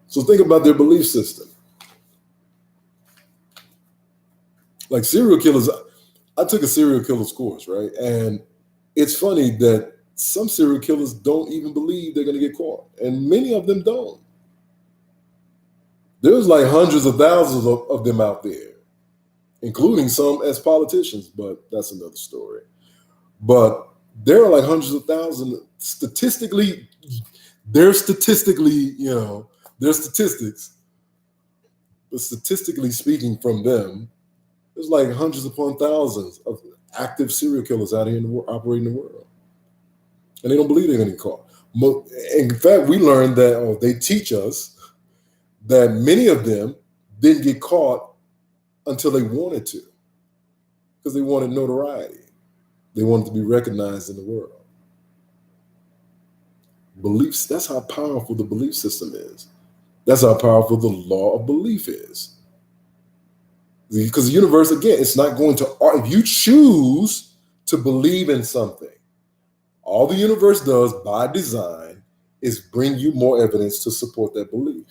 So think about their belief system. Like serial killers, I took a serial killer's course, right? And it's funny that some serial killers don't even believe they're going to get caught. And many of them don't. There's like hundreds of thousands of them out there, including some as politicians, but that's another story. But there are like hundreds of thousands. Statistically, there's statistics. But statistically speaking from them, there's like hundreds upon thousands of active serial killers out here operating in the world. And they don't believe they're going to get caught. In fact, we learned that, they teach us that many of them didn't get caught until they wanted to, because they wanted notoriety. They wanted to be recognized in the world. Beliefs, that's how powerful the belief system is. That's how powerful the law of belief is. Because the universe, again, it's not going to, if you choose to believe in something, all the universe does by design is bring you more evidence to support that belief.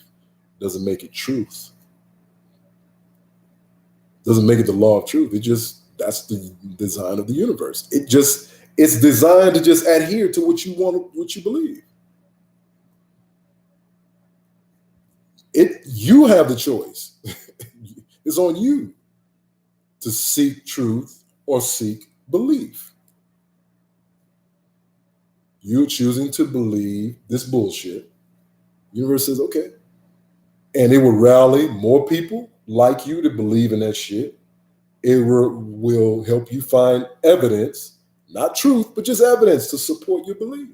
Doesn't make it truth. Doesn't make it the law of truth. That's the design of the universe. It's designed to just adhere to what you want, what you believe. You have the choice. It's on you to seek truth or seek belief. You're choosing to believe this bullshit. The universe says, okay. And it will rally more people like you to believe in that shit. It will help you find evidence, not truth, but just evidence to support your belief.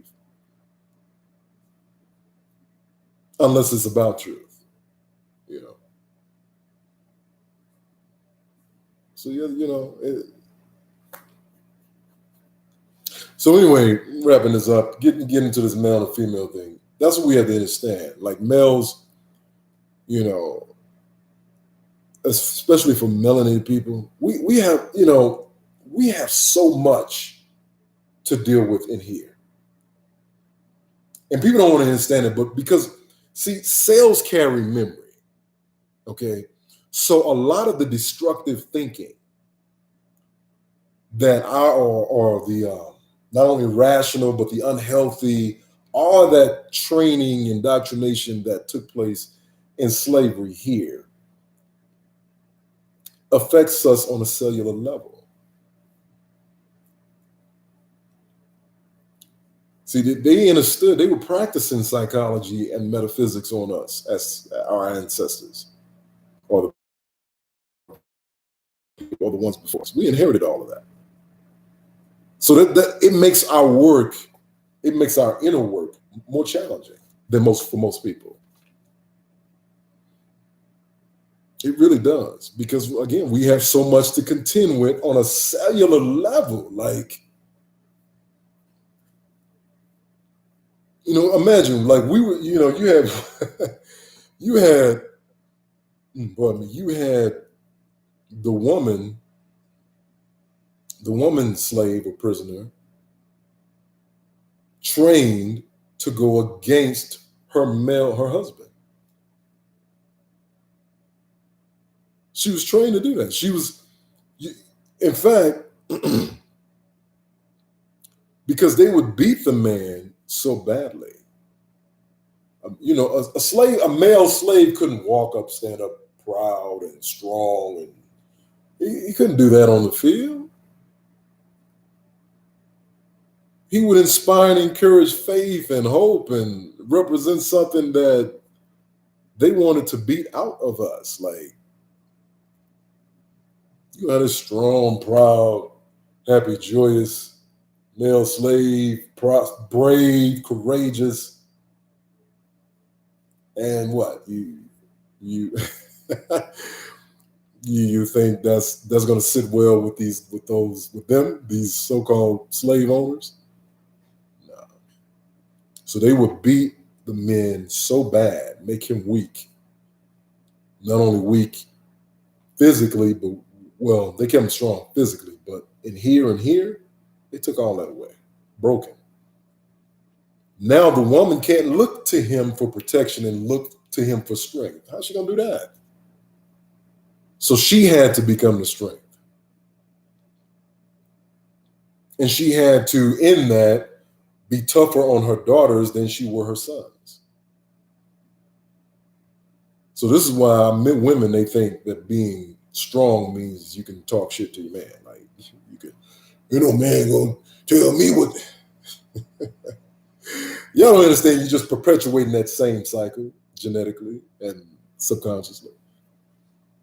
Unless it's about truth, So, So anyway, wrapping this up, getting into this male and female thing. That's what we have to understand. Like males, especially for melanated people, we have so much to deal with in here. And people don't want to understand it, but because, see, cells carry memory, okay? So a lot of the destructive thinking that or the not only rational, but the unhealthy, all that training, indoctrination that took place in slavery here affects us on a cellular level. See, they understood, they were practicing psychology and metaphysics on us as our ancestors, or the ones before us. We inherited all of that. So that it makes our work, it makes our inner work more challenging than for most people. It really does, because again, we have so much to contend with on a cellular level. Like, imagine, like we were, you had, you had the woman slave or prisoner trained to go against her husband. She was trained to do that. She was, in fact, because they would beat the man so badly. A male slave couldn't walk up, stand up proud and strong, and he couldn't do that on the field. He would inspire and encourage faith and hope and represent something that they wanted to beat out of us. Like, you had a strong, proud, happy, joyous male slave, brave, courageous, and what you you think that's going to sit well with these so-called slave owners? No. So they would beat the men so bad, make him weak. Not only weak physically, but well, they kept him strong physically, but in here, they took all that away, broken. Now the woman can't look to him for protection and look to him for strength. How's she gonna do that? So she had to become the strength. And she had to, in that, be tougher on her daughters than she were her sons. So this is why women, they think that being strong means you can talk shit to your man. Like, you can, man gonna tell me what. Y'all don't understand. You're just perpetuating that same cycle genetically and subconsciously.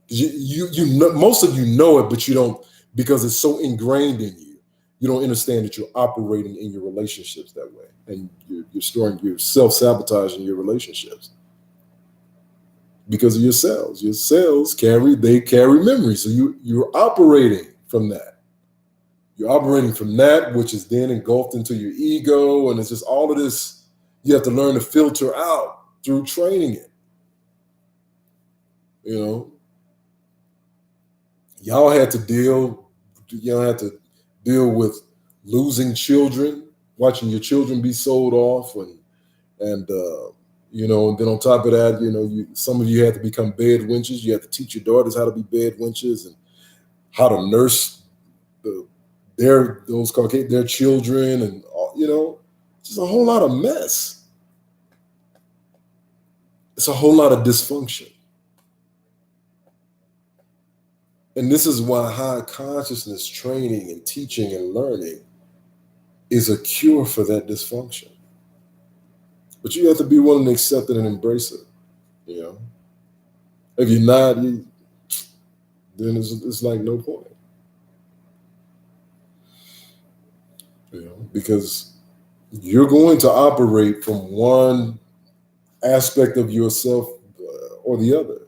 You know, most of you know it, but you don't, because it's so ingrained in you. You don't understand that you're operating in your relationships that way, and you're self-sabotaging your relationships because of your cells. Your cells carry memory, so you're operating from that. You're operating from that, which is then engulfed into your ego, and it's just all of this. You have to learn to filter out through training it. Y'all had to deal with losing children, watching your children be sold off, and then on top of that, some of you had to become bed wenches. You had to teach your daughters how to be bed wenches and how to nurse their children, and just a whole lot of mess. It's a whole lot of dysfunction. And this is why high consciousness training and teaching and learning is a cure for that dysfunction. But you have to be willing to accept it and embrace it. If you're not, then it's like no point. Because you're going to operate from one aspect of yourself or the other.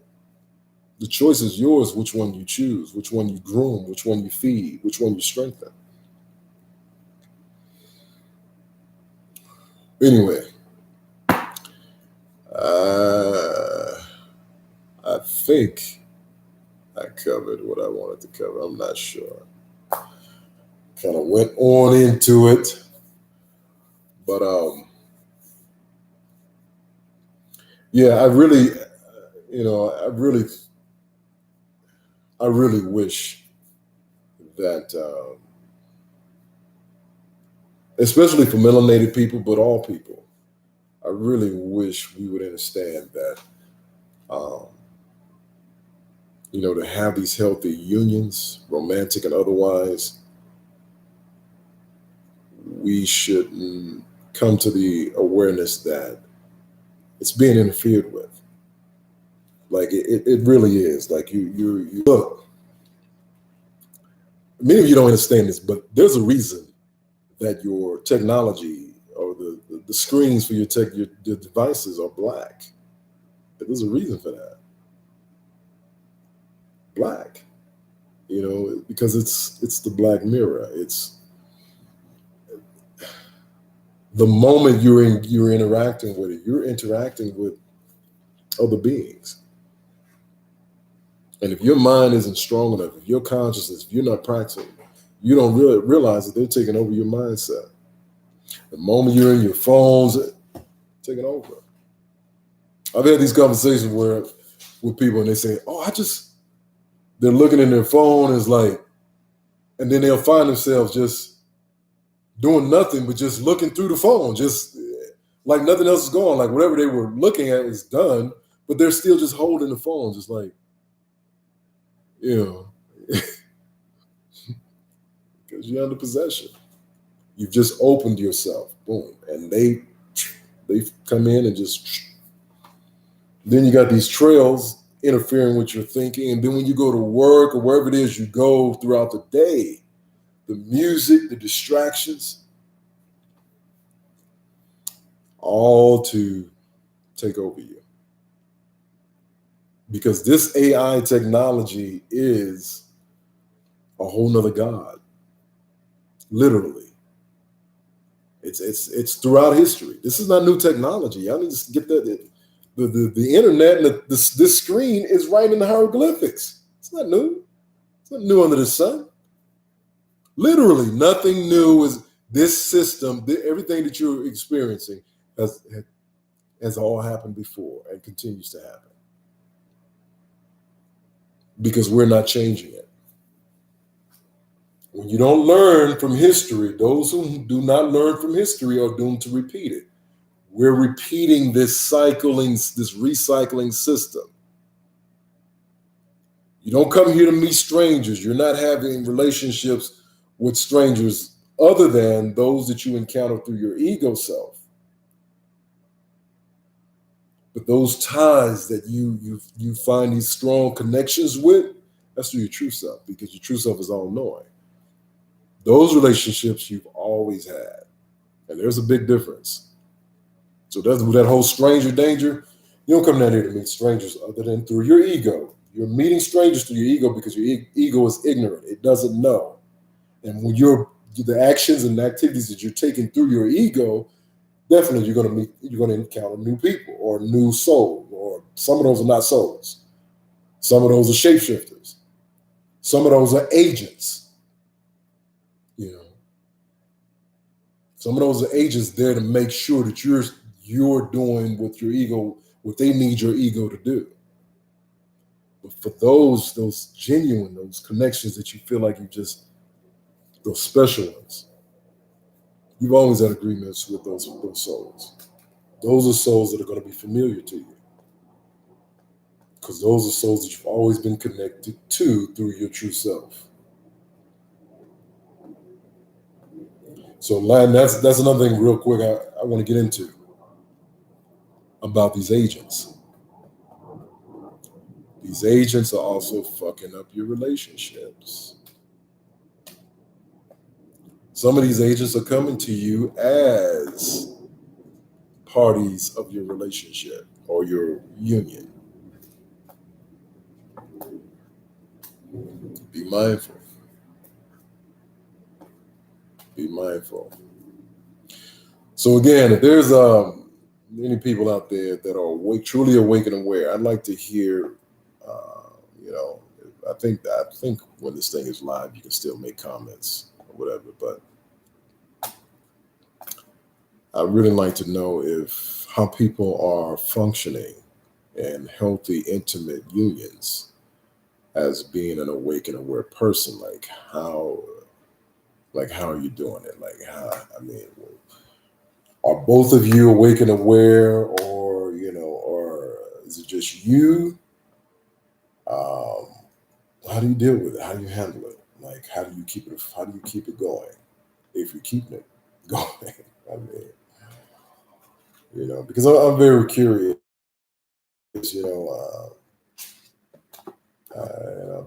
The choice is yours, which one you choose, which one you groom, which one you feed, which one you strengthen. Anyway, I think I covered what I wanted to cover. I'm not sure. Kind of went on into it, but yeah, I really wish that, especially for melanated people, but all people, I really wish we would understand that, to have these healthy unions, romantic and otherwise, we should come to the awareness that it's being interfered with. Like it really is. Like you look. Many of you don't understand this, but there's a reason that your technology or the screens for your devices are black. There's a reason for that. Black, because it's the black mirror. It's the moment you're interacting with it, you're interacting with other beings. And if your mind isn't strong enough, if your consciousness, if you're not practicing, you don't really realize that they're taking over your mindset. The moment you're in your phones, taking over. I've had these conversations with people and they say, they're looking in their phone, and then they'll find themselves just doing nothing but just looking through the phone, just like nothing else is going, like whatever they were looking at is done, but they're still just holding the phone, just like, because you're under possession. You've just opened yourself, boom, and they come in and just. Then you got these trails interfering with your thinking, and then when you go to work or wherever it is you go throughout the day, the music, the distractions, all to take over you. Because this AI technology is a whole nother god, literally. It's throughout history. This is not new technology. Y'all need to get that. The internet and this screen is right in the hieroglyphics. It's not new. It's not new under the sun. Literally, nothing new is this system. Everything that you're experiencing has all happened before and continues to happen because we're not changing it. When you don't learn from history, those who do not learn from history are doomed to repeat it. We're repeating this recycling system. You don't come here to meet strangers. You're not having relationships with strangers other than those that you encounter through your ego self. But those ties that you find these strong connections with, that's through your true self, because your true self is all-knowing. Those relationships you've always had. And there's a big difference. So that's that whole stranger danger. You don't come down here to meet strangers other than through your ego. You're meeting strangers through your ego because your ego is ignorant. It doesn't know. And when the actions and activities that you're taking through your ego, definitely you're going to encounter new people or new souls, or some of those are not souls. Some of those are shapeshifters. Some of those are agents. Some of those are agents there to make sure that you're doing what they need your ego to do. But for those genuine, those connections that you feel like those special ones, you've always had agreements with those souls. Those are souls that are going to be familiar to you. Because those are souls that you've always been connected to through your true self. So, Lan, that's another thing real quick I want to get into about these agents. These agents are also fucking up your relationships. Some of these agents are coming to you as parties of your relationship or your union. Be mindful. Be mindful. So again, if there's many people out there that are truly awake and aware, I'd like to hear. I think when this thing is live, you can still make comments or whatever. But I'd really like to know how people are functioning in healthy, intimate unions as being an awake and aware person. How are you doing it? Are both of you awake and aware, or is it just you? How do you deal with it? How do you handle it? How do you keep it going? If you're keeping it going, because I'm very curious. I've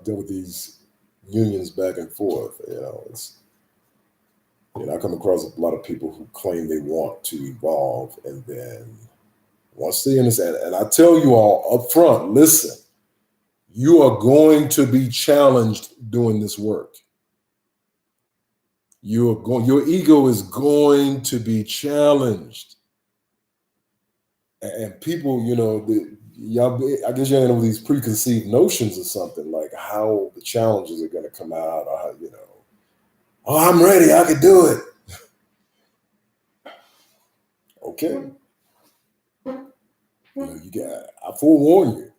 dealt with these unions back and forth. I come across a lot of people who claim they want to evolve, and then once they understand, and I tell you all up front, listen, you are going to be challenged doing this work. Your ego is going to be challenged. And people, I guess you're in with these preconceived notions or something, like how the challenges are going to come out, or how, oh, I'm ready, I can do it. Okay. I forewarn you.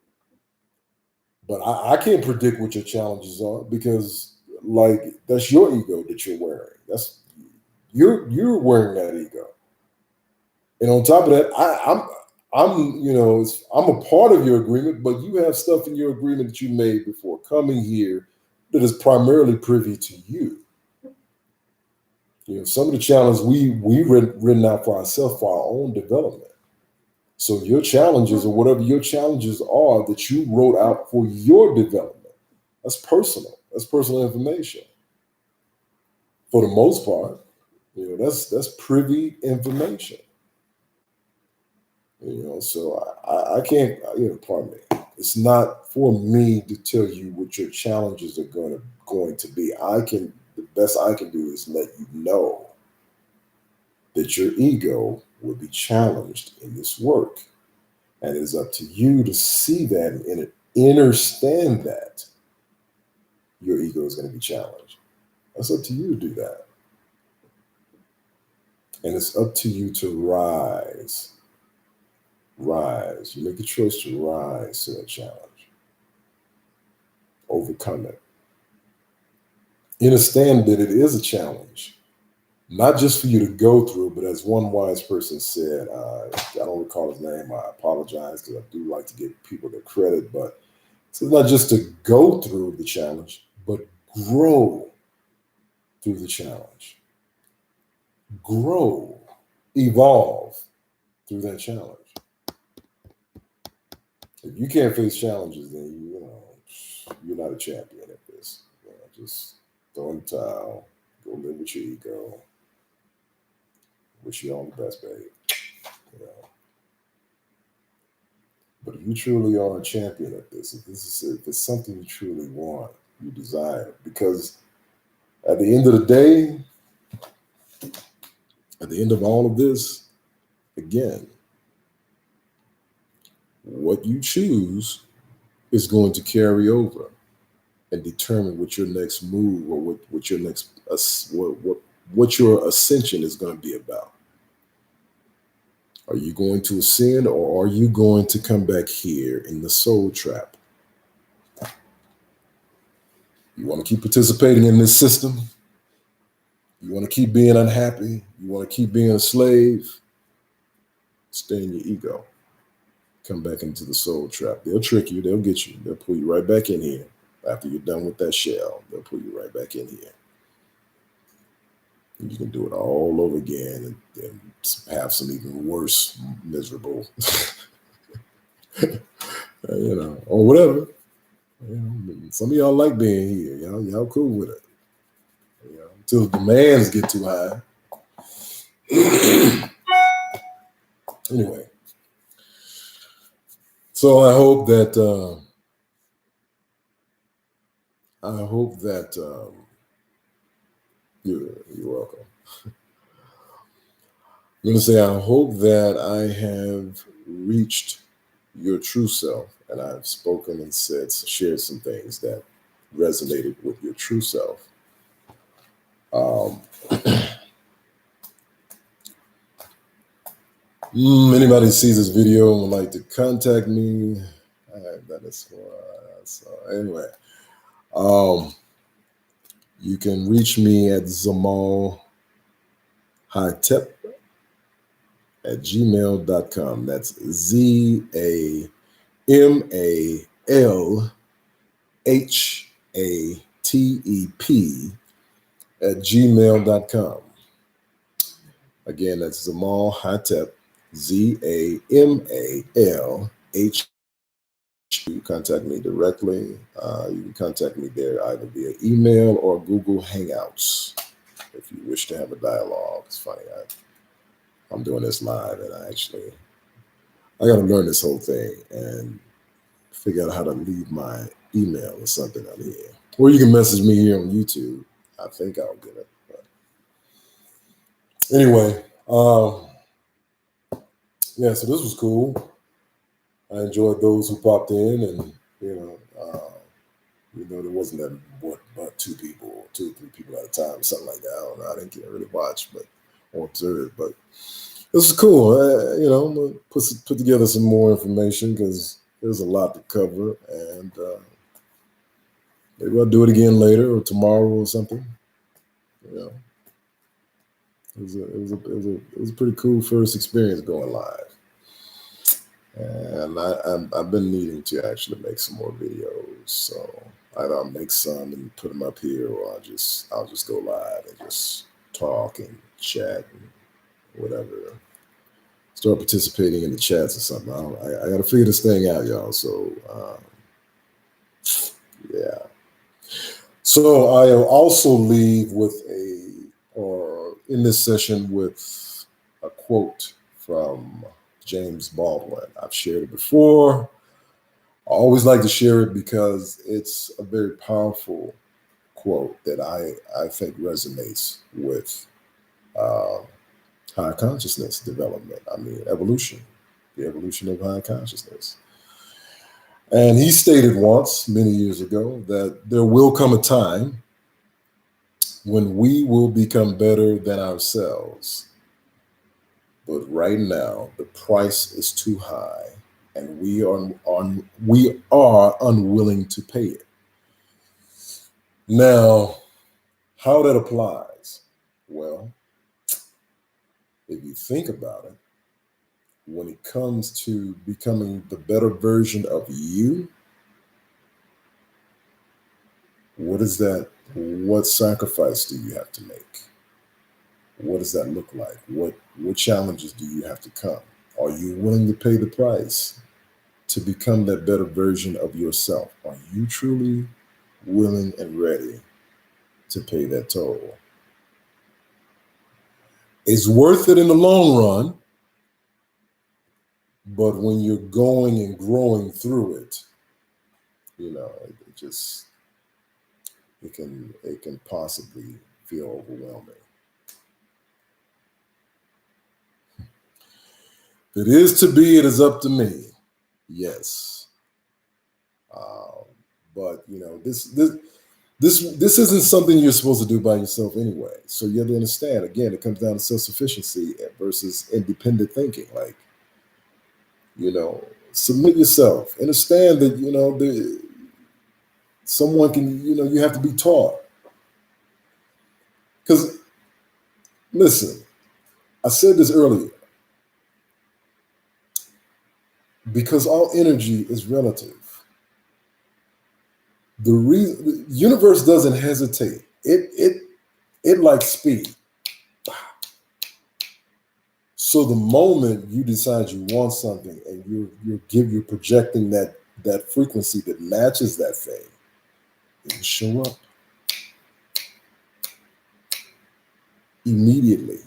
But I can't predict what your challenges are, because that's your ego that you're wearing. You're wearing that ego. And on top of that, I'm a part of your agreement, but you have stuff in your agreement that you made before coming here that is primarily privy to you. Some of the challenges we written out for ourselves for our own development. So your challenges, or whatever your challenges are that you wrote out for your development, that's personal. That's personal information. For the most part, that's privy information. So I can't, pardon me. It's not for me to tell you what your challenges are going to be. The best I can do is let you know that your ego will be challenged in this work. And it is up to you to see that and understand that your ego is going to be challenged. That's up to you to do that. And it's up to you to rise. Rise. You make a choice to rise to that challenge. Overcome it. Understand that it is a challenge, not just for you to go through, but as one wise person said, I don't recall his name, I apologize because I do like to give people the credit, but it's not just to go through the challenge, but grow through the challenge. Grow, evolve through that challenge. If you can't face challenges, then you're not a champion at this. Just throw in the towel, go live with your ego. Wish you all the best, babe. But if you truly are a champion at this, if it's something you truly want, you desire, because at the end of the day, at the end of all of this, again, what you choose is going to carry over and determine what your next move or what your next what your ascension is going to be about. Are you going to ascend, or are you going to come back here in the soul trap? You want to keep participating in this system? You want to keep being unhappy? You want to keep being a slave? Stay in your ego. Come back into the soul trap. They'll trick you. They'll get you. They'll pull you right back in here. After you're done with that shell, they'll pull you right back in here. And you can do it all over again and have some even worse, miserable, or whatever. Some of y'all like being here. Y'all cool with it. Until the demands get too high. Anyway, so I hope that you're welcome. I'm going to say I hope that I have reached your true self, and I've spoken and shared some things that resonated with your true self. Anybody sees this video and would like to contact me, that is so anyway, you can reach me at zamalhitep@gmail.com. That's ZAMALHATEP Again, that's Zamal Hitep, ZAMALH. You contact me directly. You can contact me there either via email or Google Hangouts if you wish to have a dialogue. It's funny, I'm doing this live, and I got to learn this whole thing and figure out how to leave my email or something on here. Or you can message me here on YouTube. I think I'll get it. But anyway, yeah, so this was cool. I enjoyed those who popped in, and there wasn't that but 2 or 3 people at a time, something like that. I don't know. I didn't really watch, or observe, but this is cool. I'm gonna put together some more information because there's a lot to cover, and maybe I'll do it again later or tomorrow or something. It was a pretty cool first experience going live. And I've been needing to actually make some more videos, so either I'll make some and put them up here, or I'll just go live and just talk and chat and whatever. Start participating in the chats or something. I got to figure this thing out, y'all. So, yeah. So I'll also leave with or in this session with a quote from James Baldwin. I've shared it before. I always like to share it because it's a very powerful quote that I think resonates with uh, high consciousness development. I mean, evolution, the evolution of high consciousness. And he stated once, many years ago, that there will come a time when we will become better than ourselves. But right now, the price is too high, and we are unwilling to pay it. Now, how that applies? Well, if you think about it, when it comes to becoming the better version of you, what is that? What sacrifice do you have to make? What does that look like? What challenges do you have to come? Are you willing to pay the price to become that better version of yourself? Are you truly willing and ready to pay that toll? It's worth it in the long run, but when you're going and growing through it, it can possibly feel overwhelming. If it is to be, it is up to me. Yes. But this isn't something you're supposed to do by yourself anyway. So you have to understand, again, it comes down to self-sufficiency versus independent thinking. Like, submit yourself. Understand that, someone can, you have to be taught. Because, listen, I said this earlier, because all energy is relative. The universe doesn't hesitate. It likes speed. So the moment you decide you want something and you're projecting that frequency that matches that thing, it will show up immediately.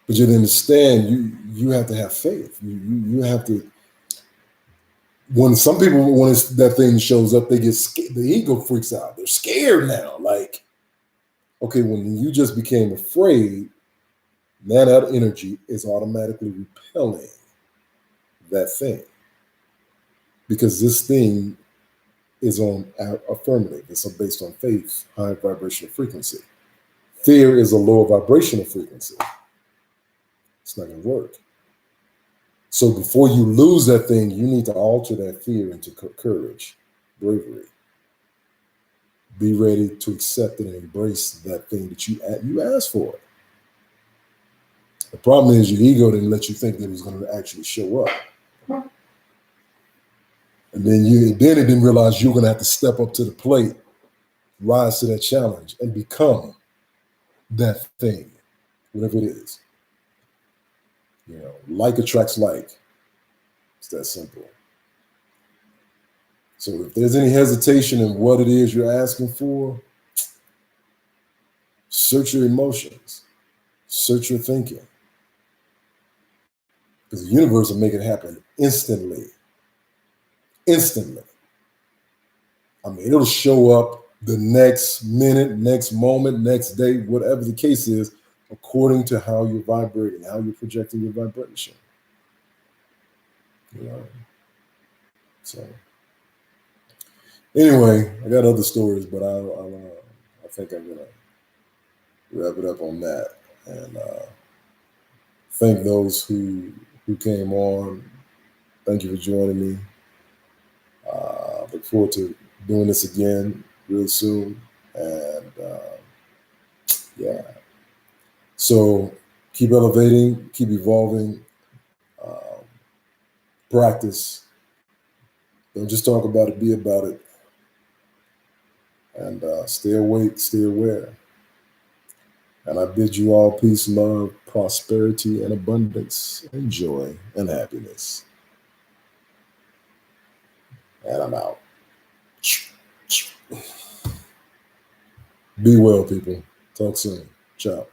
But you understand, you have to have faith. You have to. When some people, when that thing shows up, they get scared. The ego freaks out. They're scared now. Like, okay, when you just became afraid, now that energy is automatically repelling that thing, because this thing is on affirmative. It's based on faith, high vibrational frequency. Fear is a lower vibrational frequency. It's not going to work. So before you lose that thing, you need to alter that fear into courage, bravery. Be ready to accept it and embrace that thing that you asked for. The problem is your ego didn't let you think that it was going to actually show up. And then it didn't realize you're going to have to step up to the plate, rise to that challenge, and become that thing, whatever it is. Like attracts like. It's that simple. So if there's any hesitation in what it is you're asking for, search your emotions, search your thinking. Because the universe will make it happen instantly. Instantly. I mean, it'll show up the next minute, next moment, next day, whatever the case is, according to how you're vibrating, how you're projecting your vibration. So anyway, I got other stories, but I think I'm gonna wrap it up on that, and thank those who came on. Thank you for joining me. Look forward to doing this again real soon, and yeah. So keep elevating, keep evolving, practice. Don't just talk about it, be about it. And stay awake, stay aware. And I bid you all peace, love, prosperity, and abundance, and joy and happiness. And I'm out. Be well, people. Talk soon. Ciao.